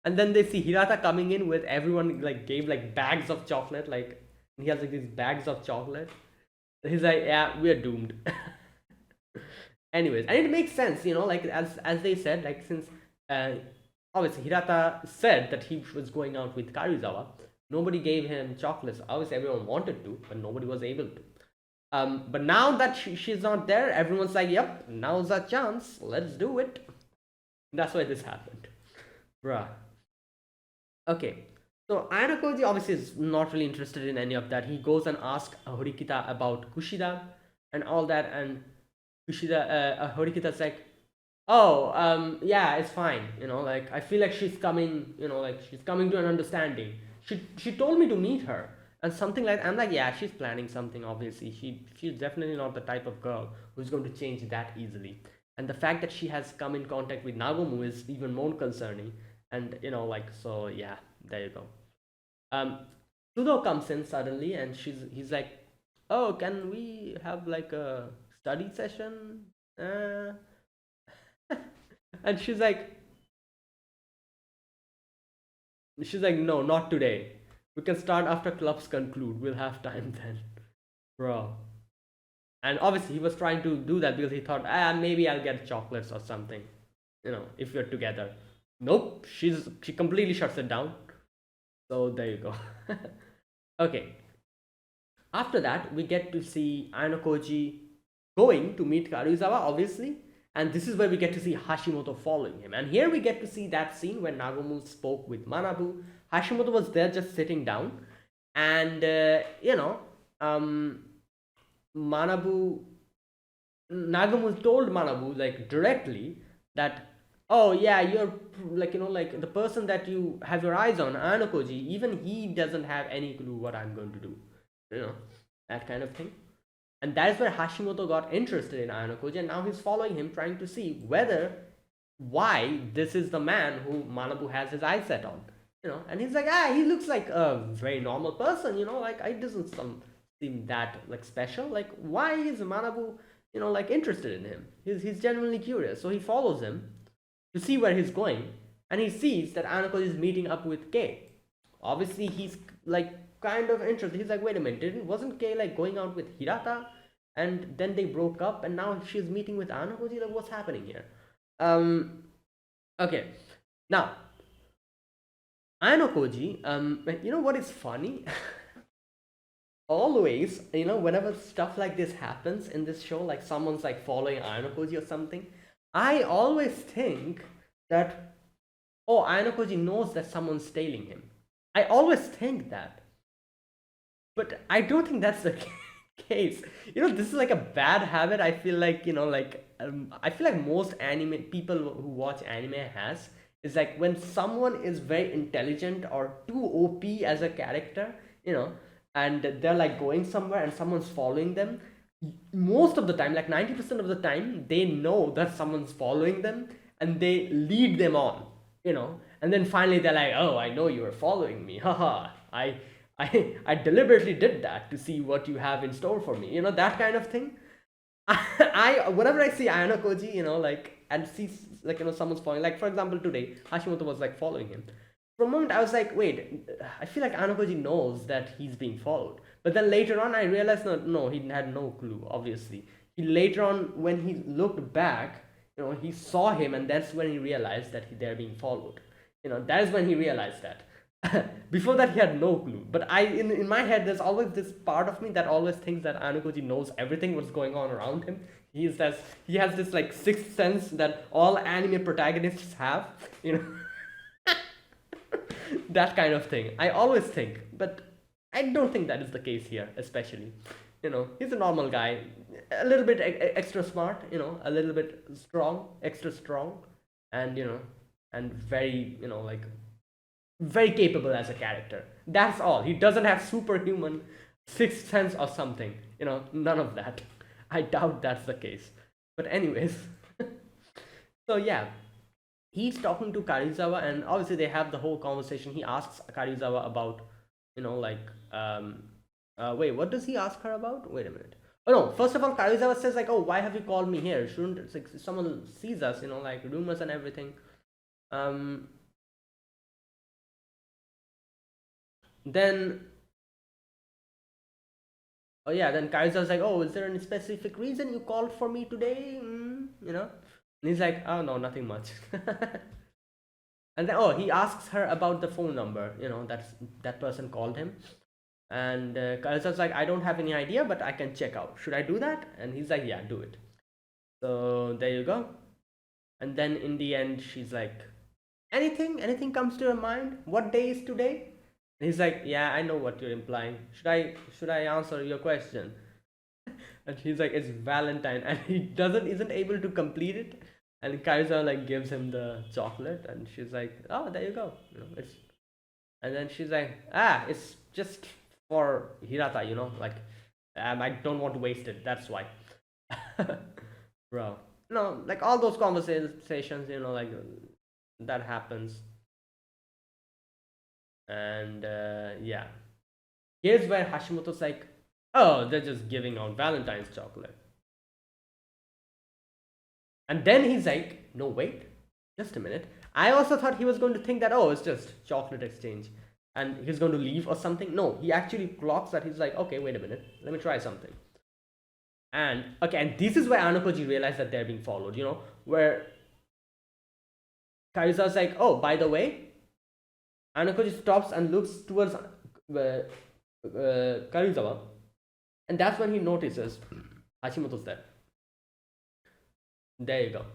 S1: And then they see Hirata coming in with everyone like gave like bags of chocolate, like he has like these bags of chocolate. He's like, yeah, we're doomed. Anyways, and it makes sense, like as they said, like since uh, obviously Hirata said that he was going out with Karuizawa, nobody gave him chocolates. Obviously, everyone wanted to, but nobody was able to. But now that she's not there, everyone's like, yep, now's our chance. Let's do it. That's why this happened. Bruh. Okay. So Ayano obviously is not really interested in any of that. He goes and asks Horikita about Kushida and all that, and Kushida, Horikita's like, oh, yeah, it's fine. Like I feel like she's coming. Like she's coming to an understanding. She told me to meet her and something like. I'm like, yeah, she's planning something. Obviously, she's definitely not the type of girl who's going to change that easily. And the fact that she has come in contact with Nagomu is even more concerning. And like so, yeah, there you go. Um, Sudo comes in suddenly, and he's like, oh, can we have like a study session? And she's like, no, not today. We can start after clubs conclude. We'll have time then, bro. And obviously, he was trying to do that because he thought, maybe I'll get chocolates or something. If we're together. Nope, she completely shuts it down. So there you go. Okay. After that, we get to see Ayano going to meet Karuizawa, obviously. And this is where we get to see Hashimoto following him. And here we get to see that scene where Nagomu spoke with Manabu. Hashimoto was there just sitting down. And, Manabu, Nagomu told Manabu, like, directly that, oh, yeah, you're, like, like, the person that you have your eyes on, Ayano even he doesn't have any clue what I'm going to do. That kind of thing. And that is where Hashimoto got interested in Ayano and now he's following him, trying to see why this is the man who Manabu has his eyes set on. And he's like, he looks like a very normal person, like it doesn't seem that like special. Like, why is Manabu, like interested in him? He's genuinely curious, so he follows him to see where he's going, and he sees that Ayano is meeting up with Kei. Obviously, he's like kind of interested. He's like, wait a minute, wasn't Kei like going out with Hirata, and then they broke up, and now she's meeting with Ayano? Like, what's happening here? Okay, now Ayano you know what is funny? Always, whenever stuff like this happens in this show, like someone's like following Ayano or something, I always think that, oh, Ayano knows that someone's tailing him. I always think that. But I don't think that's the case. This is like a bad habit. I feel like, I feel like most anime people who watch anime has is like when someone is very intelligent or too OP as a character, and they're like going somewhere and someone's following them. Most of the time, like 90% of the time, they know that someone's following them and they lead them on, and then finally they're like, oh, I know you were following me. Haha, I deliberately did that to see what you have in store for me. That kind of thing. I whenever I see Ayano like and see like someone's following. Like for example, today Hashimoto was like following him. For a moment, I was like, wait, I feel like Ayano knows that he's being followed. But then later on, I realized no, he had no clue. Obviously, later on when he looked back, he saw him, and that's when he realized that they're being followed. That is when he realized that. Before that, he had no clue. But in my head, there's always this part of me that always thinks that Anukoji knows everything what's going on around him. He has this like sixth sense that all anime protagonists have, you know, that kind of thing. I always think, but I don't think that is the case here, especially. You know, he's a normal guy, a little bit extra smart, you know, a little bit strong, extra strong, and you know, and very, you know, like very capable as a character. That's all. He doesn't have superhuman sixth sense or something. You know, none of that. I doubt that's the case. But anyways, so yeah, he's talking to Karizawa, and obviously they have the whole conversation. He asks Karizawa about, you know, like, wait, what does he ask her about? Wait a minute. Oh no! First of all, Karizawa says like, "Oh, why have you called me here? Shouldn't it's like someone sees us? You know, like rumors and everything." Um, then oh yeah, then Kaiser's like, "Oh, is there any specific reason you called for me today?" You know, and he's like, "Oh no, nothing much." And then oh, he asks her about the phone number. You know, that person called him, and Kaiser's like, "I don't have any idea, but I can check out. Should I do that?" And he's like, "Yeah, do it." So there you go. And then in the end, she's like, anything comes to your mind? What day is today? And he's like, yeah, I know what you're implying. Should I answer your question? And she's like, it's Valentine, and he doesn't isn't able to complete it. And Kaiser like gives him the chocolate, and she's like, oh, there you go. You know, it's and then she's like, it's just for Hirata, you know, like I don't want to waste it. That's why, bro. No, like all those conversations, you know, like that happens, and yeah. Here's where Hashimoto's like, oh, they're just giving out Valentine's chocolate. And then he's like, no, wait, just a minute. I also thought he was going to think that, oh, it's just chocolate exchange. And he's going to leave or something. No, he actually clocks that. He's like, okay, wait a minute. Let me try something. And, okay, and this is where Anokoji realized that they're being followed, you know, where Kariza's like, oh, by the way, Anokoji stops and looks towards Karizawa. And that's when he notices Hashimoto's there. There you go.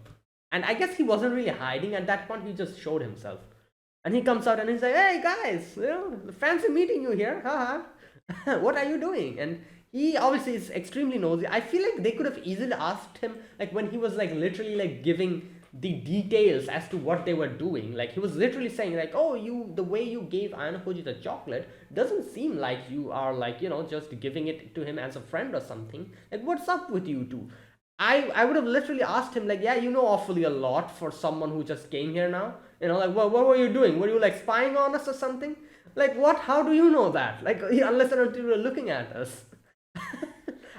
S1: And I guess he wasn't really hiding at that point. He just showed himself. And he comes out and he's like, hey guys, you know, fancy meeting you here. Haha. What are you doing? And he obviously is extremely nosy. I feel like they could have easily asked him, like when he was like literally like giving the details as to what they were doing. Like he was literally saying like, oh, the way you gave Ayanokoji the chocolate doesn't seem like you are like, you know, just giving it to him as a friend or something. Like what's up with you two? I would have literally asked him like, yeah, you know awfully a lot for someone who just came here now. You know, like what were you doing? Were you like spying on us or something? Like what? How do you know that? Like unless and until you were looking at us.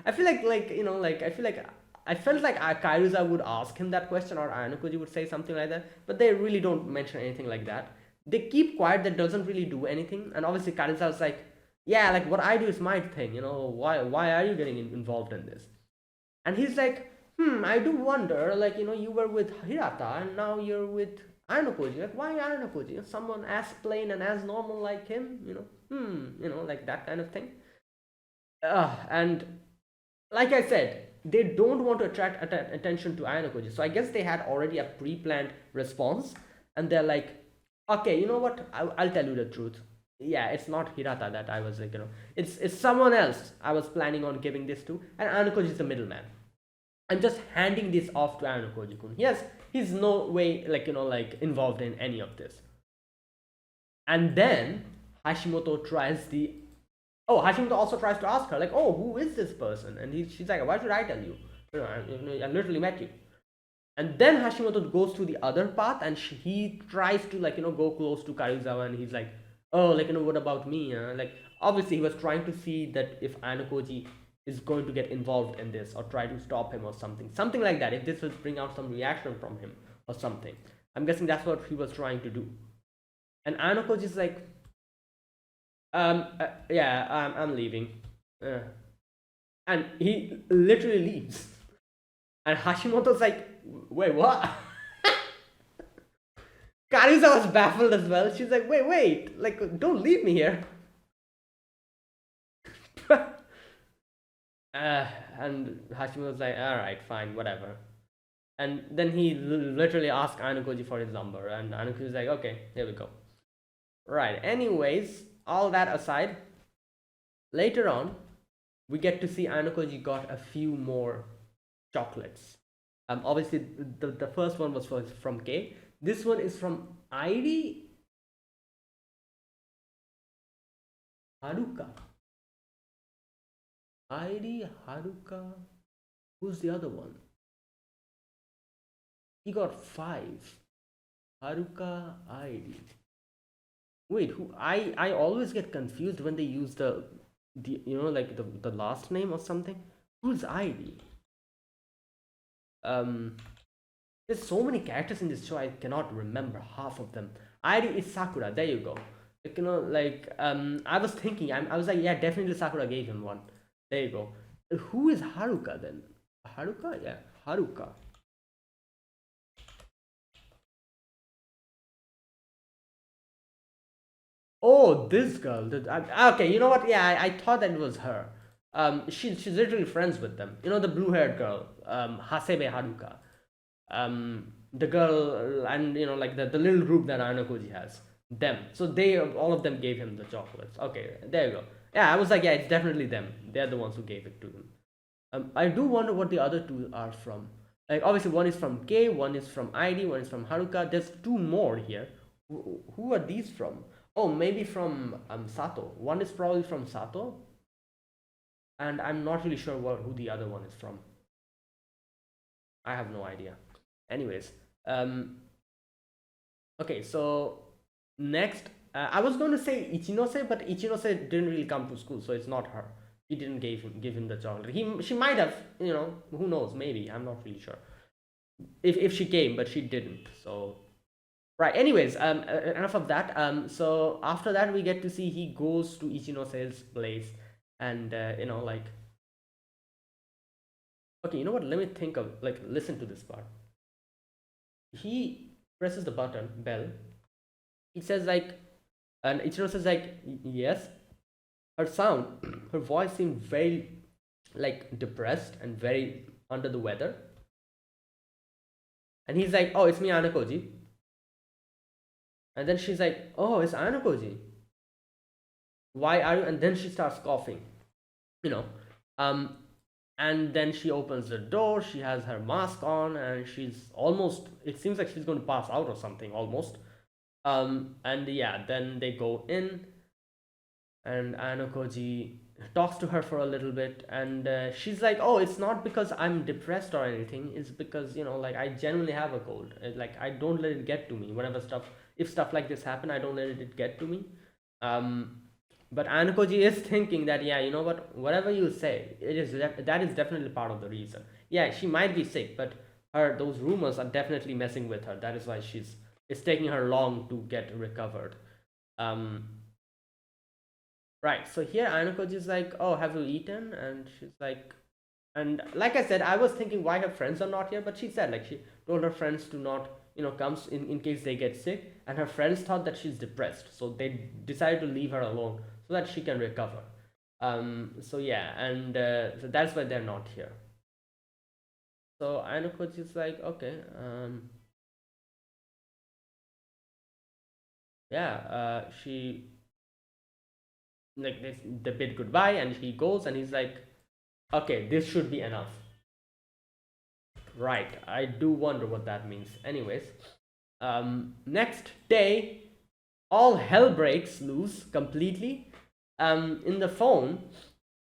S1: I feel like you know, like I felt like Kairuza would ask him that question, or Ayanokoji would say something like that, but they really don't mention anything like that. They keep quiet. That doesn't really do anything. And obviously Kairuza was like, yeah, like what I do is my thing. You know, why are you getting involved in this? And he's like, I do wonder, like, you know, you were with Hirata and now you're with Ayanokoji. Like, why Ayanokoji? Someone as plain and as normal like him, you know, you know, like that kind of thing. And like I said, they don't want to attract attention to Ayanokoji. So I guess they had already a pre-planned response, and they're like, okay, you know what? I'll tell you the truth. Yeah, it's not Hirata that I was like, you know, it's someone else I was planning on giving this to, and Ayanokoji is the middleman. I'm just handing this off to Ayanokoji-kun. Yes, he's no way like, you know, like involved in any of this. And then Hashimoto tries the Hashimoto also tries to ask her, like, oh, who is this person? And she's like, why should I tell you? You know, I literally met you. And then Hashimoto goes to the other path, and he tries to, like, you know, go close to Karizawa, and he's like, oh, like, you know, what about me? Like, obviously, he was trying to see that if Ayanokoji is going to get involved in this or try to stop him or something like that. If this would bring out some reaction from him or something. I'm guessing that's what he was trying to do. And Ayanokoji is like, yeah, I'm leaving. And he literally leaves. And Hashimoto's like, wait, what? Karusa was baffled as well. She's like, wait, like, don't leave me here. And Hashimi was like, all right, fine, whatever. And then he literally asked Anukoji for his number, and Anukoji was like, okay, here we go. Right. Anyways, all that aside, later on, we get to see Anukoji got a few more chocolates. Obviously, the first one was from K. This one is from ID Haruka. ID Haruka. Who's the other one? He got 5. Haruka ID. Wait, who? I always get confused when they use the like the last name or something. Who's ID? There's so many characters in this show I cannot remember half of them. ID is Sakura. There you go. Like, I was thinking. I was like, yeah, definitely Sakura gave him one. There you go. Who is Haruka then? Haruka? Yeah, Haruka. Oh, this girl. Okay, you know what? Yeah, I thought that it was her. She's literally friends with them. You know, the blue-haired girl, Hasebe Haruka. The girl, and like the little group that Anakoji has. Them. So they all of them gave him the chocolates. Okay, there you go. Yeah, I was like, yeah, it's definitely them. They're the ones who gave it to him. I do wonder what the other two are from. Like, obviously, one is from K, one is from ID, one is from Haruka. There's 2 more here. Who are these from? Oh, maybe from Sato. One is probably from Sato, and I'm not really sure who the other one is from. I have no idea. Anyways, okay, so next, I was going to say Ichinose, but Ichinose didn't really come to school, so it's not her. He didn't give him the chocolate. She might have, who knows? Maybe, I'm not really sure. If she came, but she didn't. So right. Anyways, enough of that. So after that, we get to see he goes to Ichinose's place, and like, okay, you know what? Let me think of, like, listen to this part. He presses the bell. He says, like, and Ichino says, like, yes. Her voice seemed very, like, depressed and very under the weather. And he's like, oh, it's me, Anakoji. And then she's like, oh, it's Anakoji. Why are you? And then she starts coughing, and then she opens the door. She has her mask on, and it seems like she's going to pass out or something, almost. And yeah, then they go in, and Anakoji talks to her for a little bit, and she's like, oh, it's not because I'm depressed or anything. It's because, like, I genuinely have a cold. Like, I don't let it get to me. If stuff like this happen, I don't let it get to me. But Anakoji is thinking that, yeah, you know what, whatever you say, that is definitely part of the reason. Yeah, she might be sick, but those rumors are definitely messing with her. That is why it's taking her long to get recovered. Right, so here Anakoji is like, oh, have you eaten? And she's like, and like I said, I was thinking why her friends are not here, but she said, like, she told her friends to not, come in case they get sick, and her friends thought that she's depressed, so they decided to leave her alone so that she can recover. So yeah, and so that's why they're not here. So Anakoji is like, okay, yeah, she, like, they bid goodbye, and he goes, and he's like, okay, this should be enough. Right, I do wonder what that means. Anyways, next day, all hell breaks loose completely. In the phone,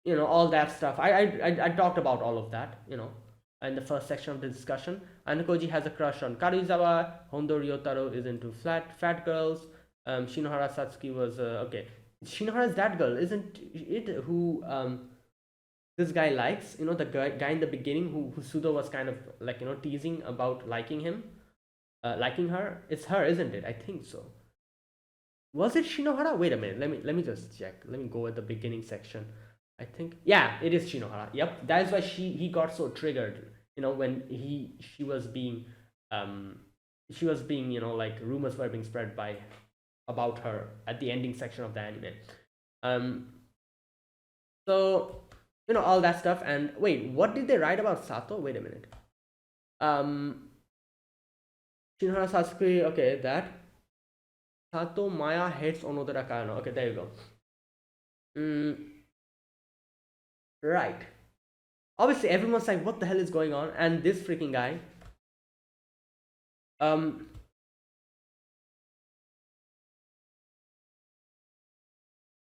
S1: all that stuff. I talked about all of that, in the first section of the discussion. Anakoji has a crush on Karuizawa. Hondo Ryotaro is into fat girls. Shinohara Satsuki was okay. Shinohara is that girl, isn't it? Who this guy likes, the guy in the beginning who Sudo was kind of, like, teasing about liking him, liking her. It's her, isn't it? I think so. Was it Shinohara? Wait a minute. Let me just check. Let me go at the beginning section. I think, yeah, it is Shinohara. Yep, that is why he got so triggered. When she was being she was being, like rumors were being spread by about her at the ending section of the anime. Um, so all that stuff. And wait, what did they write about Sato? Wait a minute. Shinohara Sasuke. Okay, that Sato Maya hates Onodera Kano. Okay, there you go. Right. Obviously, everyone's like, "What the hell is going on?" And this freaking guy. Um.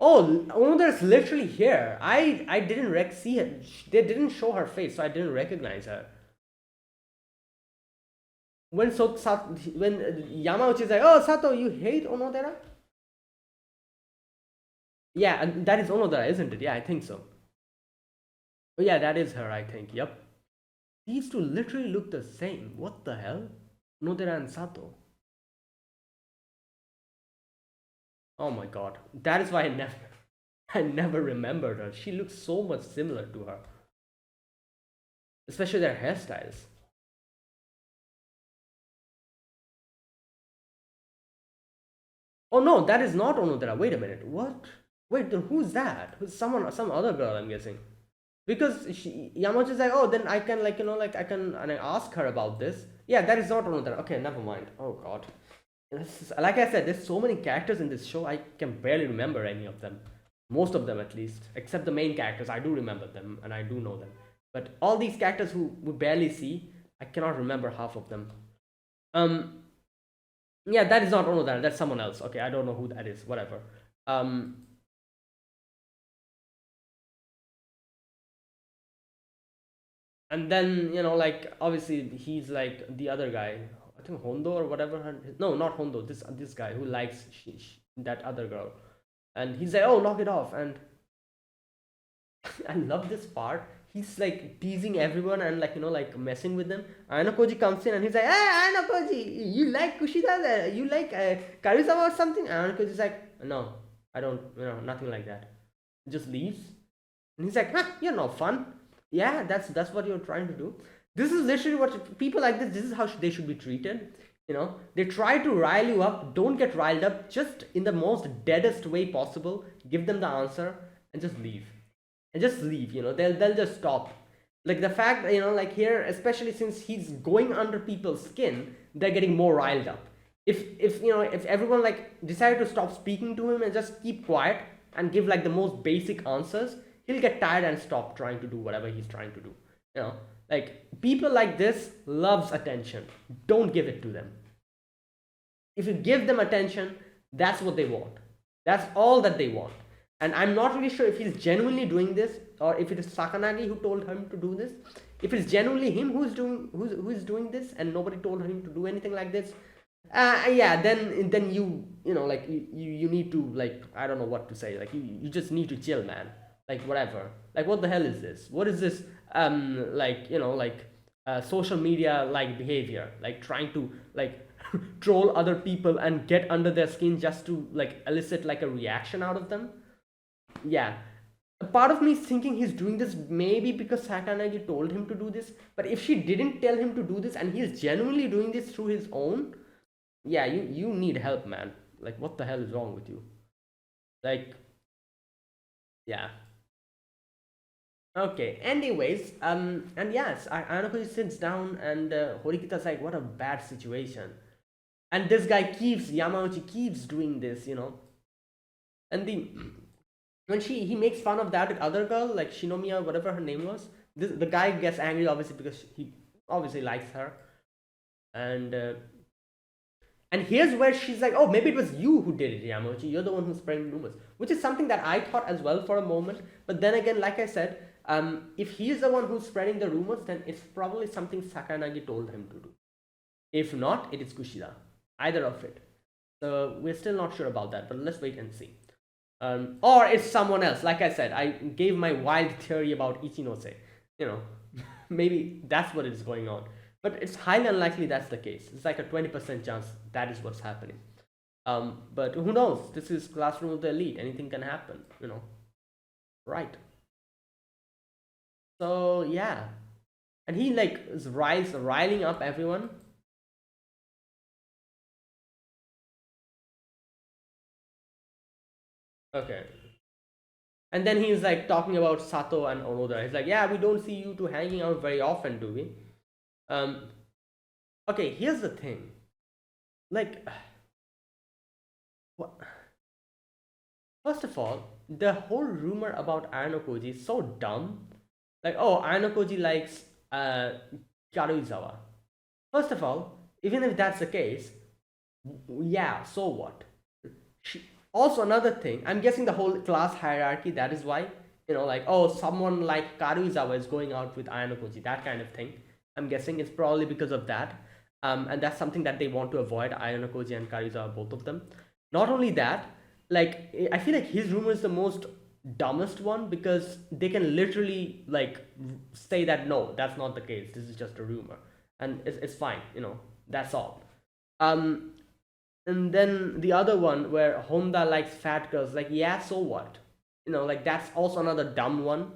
S1: Oh, Onodera's literally here. I didn't see her. They didn't show her face, so I didn't recognize her. When Yamauchi is like, "Oh, Sato, you hate Onodera?" Yeah, and that is Onodera, isn't it? Yeah, I think so. Oh yeah, that is her, I think. Yep. These two literally look the same. What the hell? Onodera and Sato. Oh my god. That is why I never remembered her. She looks so much similar to her. Especially their hairstyles. Oh no, that is not Onodera. Wait a minute. What? Wait, then who's that? Who's some other girl, I'm guessing. Because Yamauchi is like, oh, then I can, like, I can, and I ask her about this. Yeah, that is not Onodera. Okay, never mind. Oh god. Like I said, there's so many characters in this show, I can barely remember any of them. Most of them, at least. Except the main characters, I do remember them, and I do know them. But all these characters who we barely see, I cannot remember half of them. Um, yeah, that is not Onodera, that's someone else. Okay, I don't know who that is, whatever. Um, and then, like, obviously, he's like the other guy. I think Hondo or whatever. No, not Hondo, this guy who likes that other girl. And he's like, oh, knock it off. And I love this part. He's like teasing everyone and, like, like messing with them. Ainakoji comes in and he's like, hey, Ainakoji, you like Kushida? You like Karisawa or something? And Ainakoji's like, no, I don't, nothing like that. Just leaves. And he's like, huh, you're not fun. Yeah, that's what you're trying to do. This is literally what people like this is how they should be treated. They try to rile you up. Don't get riled up. Just in the most deadest way possible, give them the answer and just leave. And just leave. They'll just stop. Like the fact, like here, especially since he's going under people's skin, they're getting more riled up. If everyone like decided to stop speaking to him and just keep quiet and give like the most basic answers, he'll get tired and stop trying to do whatever he's trying to do. Like people like this loves attention. Don't give it to them. If you give them attention, that's what they want. That's all that they want. And I'm not really sure if he's genuinely doing this or if it is Sakanagi who told him to do this. If it's genuinely him who's doing this and nobody told him to do anything like this, yeah, then like you need to, like, I don't know what to say, like you just need to chill, man. Like whatever, like what the hell is this? What is this? Like like social media like behavior, like trying to like troll other people and get under their skin just to like elicit like a reaction out of them. Yeah, a part of me is thinking he's doing this maybe because Sakanagi told him to do this, but if she didn't tell him to do this and he's genuinely doing this through his own, yeah, you need help, man. Like what the hell is wrong with you? Like, yeah. Okay, anyways, and yes, Anako sits down and Horikita's like, what a bad situation. And this guy Yamauchi keeps doing this, and when he makes fun of that other girl, like Shinomiya, whatever her name was, the guy gets angry, obviously, because he obviously likes her. And here's where she's like, oh, maybe it was you who did it, Yamauchi. You're the one who's spreading rumors. Which is something that I thought as well for a moment. But then again, like I said, if he's the one who's spreading the rumors, then it's probably something Sakanagi told him to do. If not, it is Kushida. Either of it. So we're still not sure about that, but let's wait and see. Or it's someone else. Like I said, I gave my wild theory about Ichinose. Maybe that's what is going on. But it's highly unlikely that's the case. It's like a 20% chance that is what's happening. But who knows? This is Classroom of the Elite. Anything can happen, Right. So, yeah. And he like is riling up everyone. Okay. And then he's like talking about Sato and Onoda. He's like, yeah, we don't see you two hanging out very often, do we? Um, okay, here's the thing. Like, what? First of all, the whole rumor about Ayano Koji is so dumb. Like, oh, Ayano Koji likes Karuizawa. First of all, even if that's the case, yeah, so what? She, also, another thing, I'm guessing the whole class hierarchy, that is why, like, oh, someone like Karuizawa is going out with Ayano Koji, that kind of thing. I'm guessing it's probably because of that. And that's something that they want to avoid, Ayano Koji and Karuizawa, both of them. Not only that, like, I feel like his rumor is the most dumbest one because they can literally, like, say that no, that's not the case. This is just a rumor. And it's fine, that's all. Um, and then the other one where Honda likes fat girls, like, yeah, so what? Like, that's also another dumb one.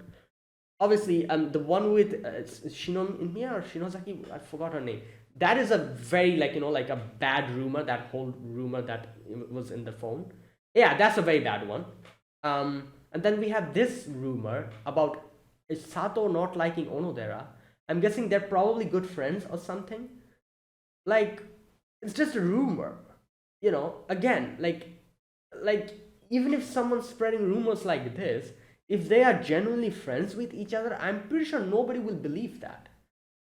S1: Obviously, the one with Shinomiya or Shinozaki, I forgot her name. That is a very, like, like a bad rumor, that whole rumor that was in the phone. Yeah, that's a very bad one. And then we have this rumor about Sato not liking Onodera. I'm guessing they're probably good friends or something. Like, it's just a rumor. Again, like even if someone's spreading rumors like this, if they are genuinely friends with each other, I'm pretty sure nobody will believe that.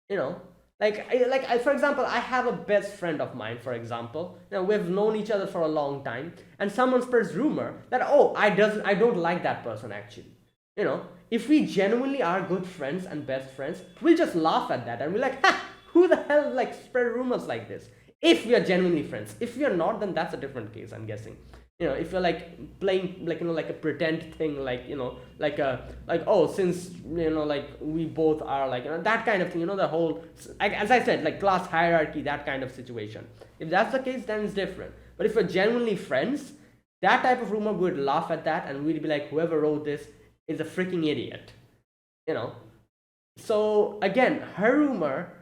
S1: You know, for example, I have a best friend of mine, for example. We've known each other for a long time, and someone spreads rumor that, oh, I don't like that person actually. If we genuinely are good friends and best friends, we'll just laugh at that and we're like, ha, who the hell like spread rumors like this? If we are genuinely friends. If we are not, then that's a different case, I'm guessing. If you're like playing like like a pretend thing, like like oh, since like we both are like that kind of thing, the whole, as I said, like class hierarchy, that kind of situation. If that's the case, then it's different. But if we're genuinely friends, that type of rumor, we would laugh at that and we'd be like, whoever wrote this is a freaking idiot. So again, her rumor,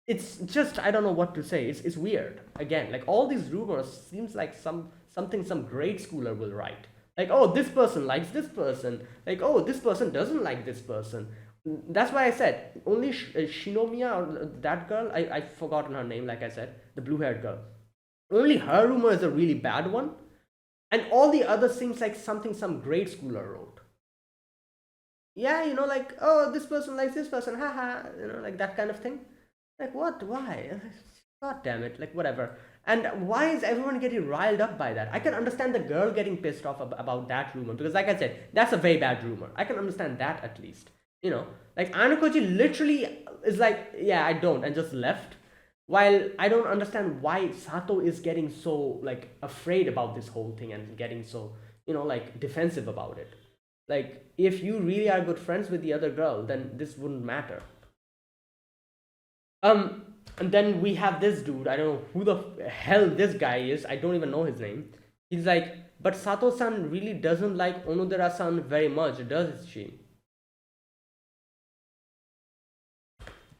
S1: it's just, I don't know what to say. It's weird. Again, like all these rumors seems like something some grade schooler will write. Like, oh, this person likes this person. Like, oh, this person doesn't like this person. That's why I said only Shinomiya, or that girl, I've forgotten her name. Like I said, the blue-haired girl. Only her rumor is a really bad one, and all the others seems like something some grade schooler wrote. Yeah, like, oh, this person likes this person, haha, like that kind of thing. Like, what? Why? God damn it. Like, whatever. And why is everyone getting riled up by that? I can understand the girl getting pissed off about that rumor because, like I said, that's a very bad rumor. I can understand that at least. Like Anukoji literally is like, yeah, I don't, and just left. While I don't understand why Sato is getting so like afraid about this whole thing and getting so like defensive about it. Like, if you really are good friends with the other girl, then this wouldn't matter. Um, and then we have this dude. I don't know who the hell this guy is. I don't even know his name. He's like, but Sato-san really doesn't like Onodera-san very much, does she?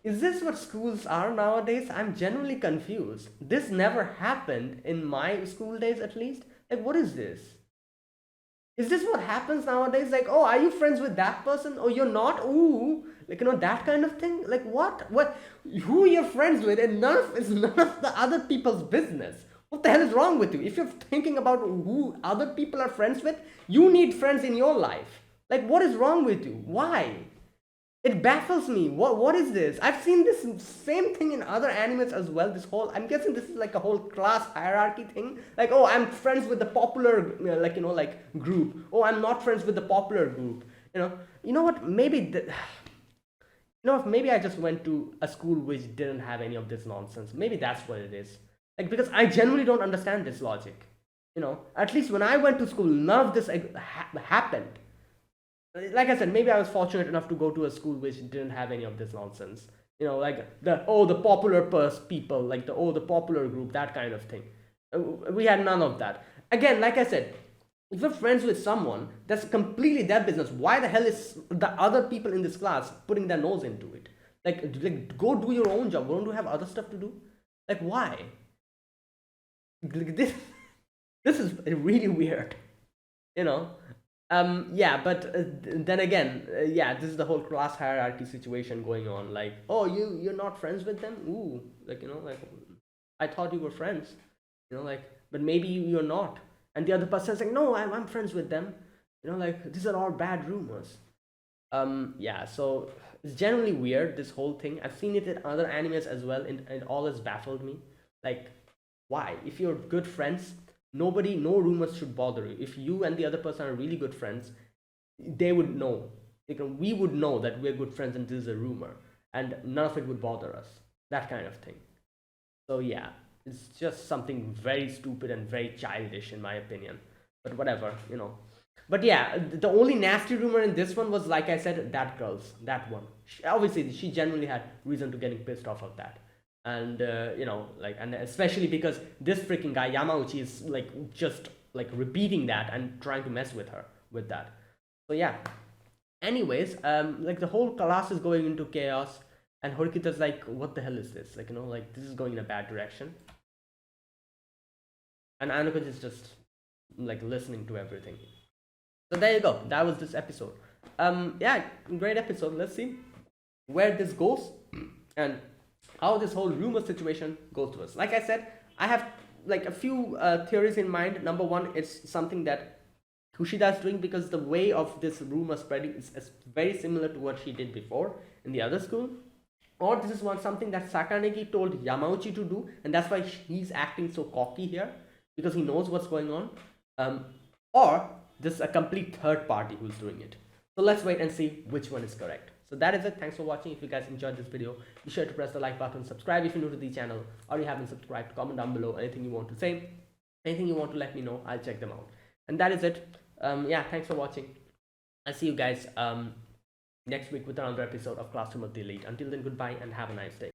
S1: Is this what schools are nowadays? I'm genuinely confused. This never happened in my school days, at least. Like, what is this? Is this what happens nowadays? Like, oh, are you friends with that person? Oh, you're not? Ooh, like, that kind of thing. Like, what, who you're friends with, and it's none of the other people's business. What the hell is wrong with you? If you're thinking about who other people are friends with, you need friends in your life. Like, what is wrong with you? Why? It baffles me. What is this? I've seen this same thing in other animes as well. This whole, I'm guessing this is like a whole class hierarchy thing. Like, oh, I'm friends with the popular like group. Oh, I'm not friends with the popular group. You know what? Maybe I just went to a school which didn't have any of this nonsense. Maybe that's what it is. Like, because I genuinely don't understand this logic. At least when I went to school, none of this happened. Like I said, maybe I was fortunate enough to go to a school which didn't have any of this nonsense. Like the popular people, like the popular group, that kind of thing. We had none of that. Again, like I said, if you're friends with someone, that's completely their business. Why the hell is the other people in this class putting their nose into it? Like go do your own job. Don't you have other stuff to do? Like, why? This is really weird. you know. Yeah, but then again, yeah, this is the whole class hierarchy situation going on. Like, oh, you're not friends with them? Ooh, like, like, I thought you were friends, like, but maybe you're not. And the other person's like, no, I'm friends with them. Like, these are all bad rumors. Yeah, so it's generally weird, this whole thing. I've seen it in other animes as well, and it always baffled me. Like, why? If you're good friends, no rumors should bother you. If you and the other person are really good friends, they would know. We would know that we're good friends and this is a rumor, and none of it would bother us. That kind of thing. So yeah, it's just something very stupid and very childish in my opinion. But whatever. But yeah, the only nasty rumor in this one was, like I said, that one. Obviously, she genuinely had reason to getting pissed off of that, and like, and especially because this freaking guy Yamauchi is like just like repeating that and trying to mess with her with that. So yeah. Anyways, like the whole class is going into chaos, and Horikita's like, "What the hell is this? Like, like this is going in a bad direction." And Anuka is just like listening to everything. So there you go. That was this episode. Yeah, great episode. Let's see where this goes and how this whole rumor situation goes to us. Like I said, I have like a few theories in mind. Number one, it's something that Kushida is doing because the way of this rumor spreading is very similar to what she did before in the other school. Or this is something that Sakanagi told Yamauchi to do, and that's why he's acting so cocky here because he knows what's going on. Um, or this is a complete third party who's doing it. So let's wait and see which one is correct. So that is it. Thanks for watching. If you guys enjoyed this video, be sure to press the like button, subscribe if you're new to the channel, or you haven't subscribed. Comment down below anything you want to say, anything you want to let me know. I'll check them out. And that is it. Yeah, thanks for watching. I'll see you guys next week with another episode of Classroom of the Elite. Until then, goodbye and have a nice day.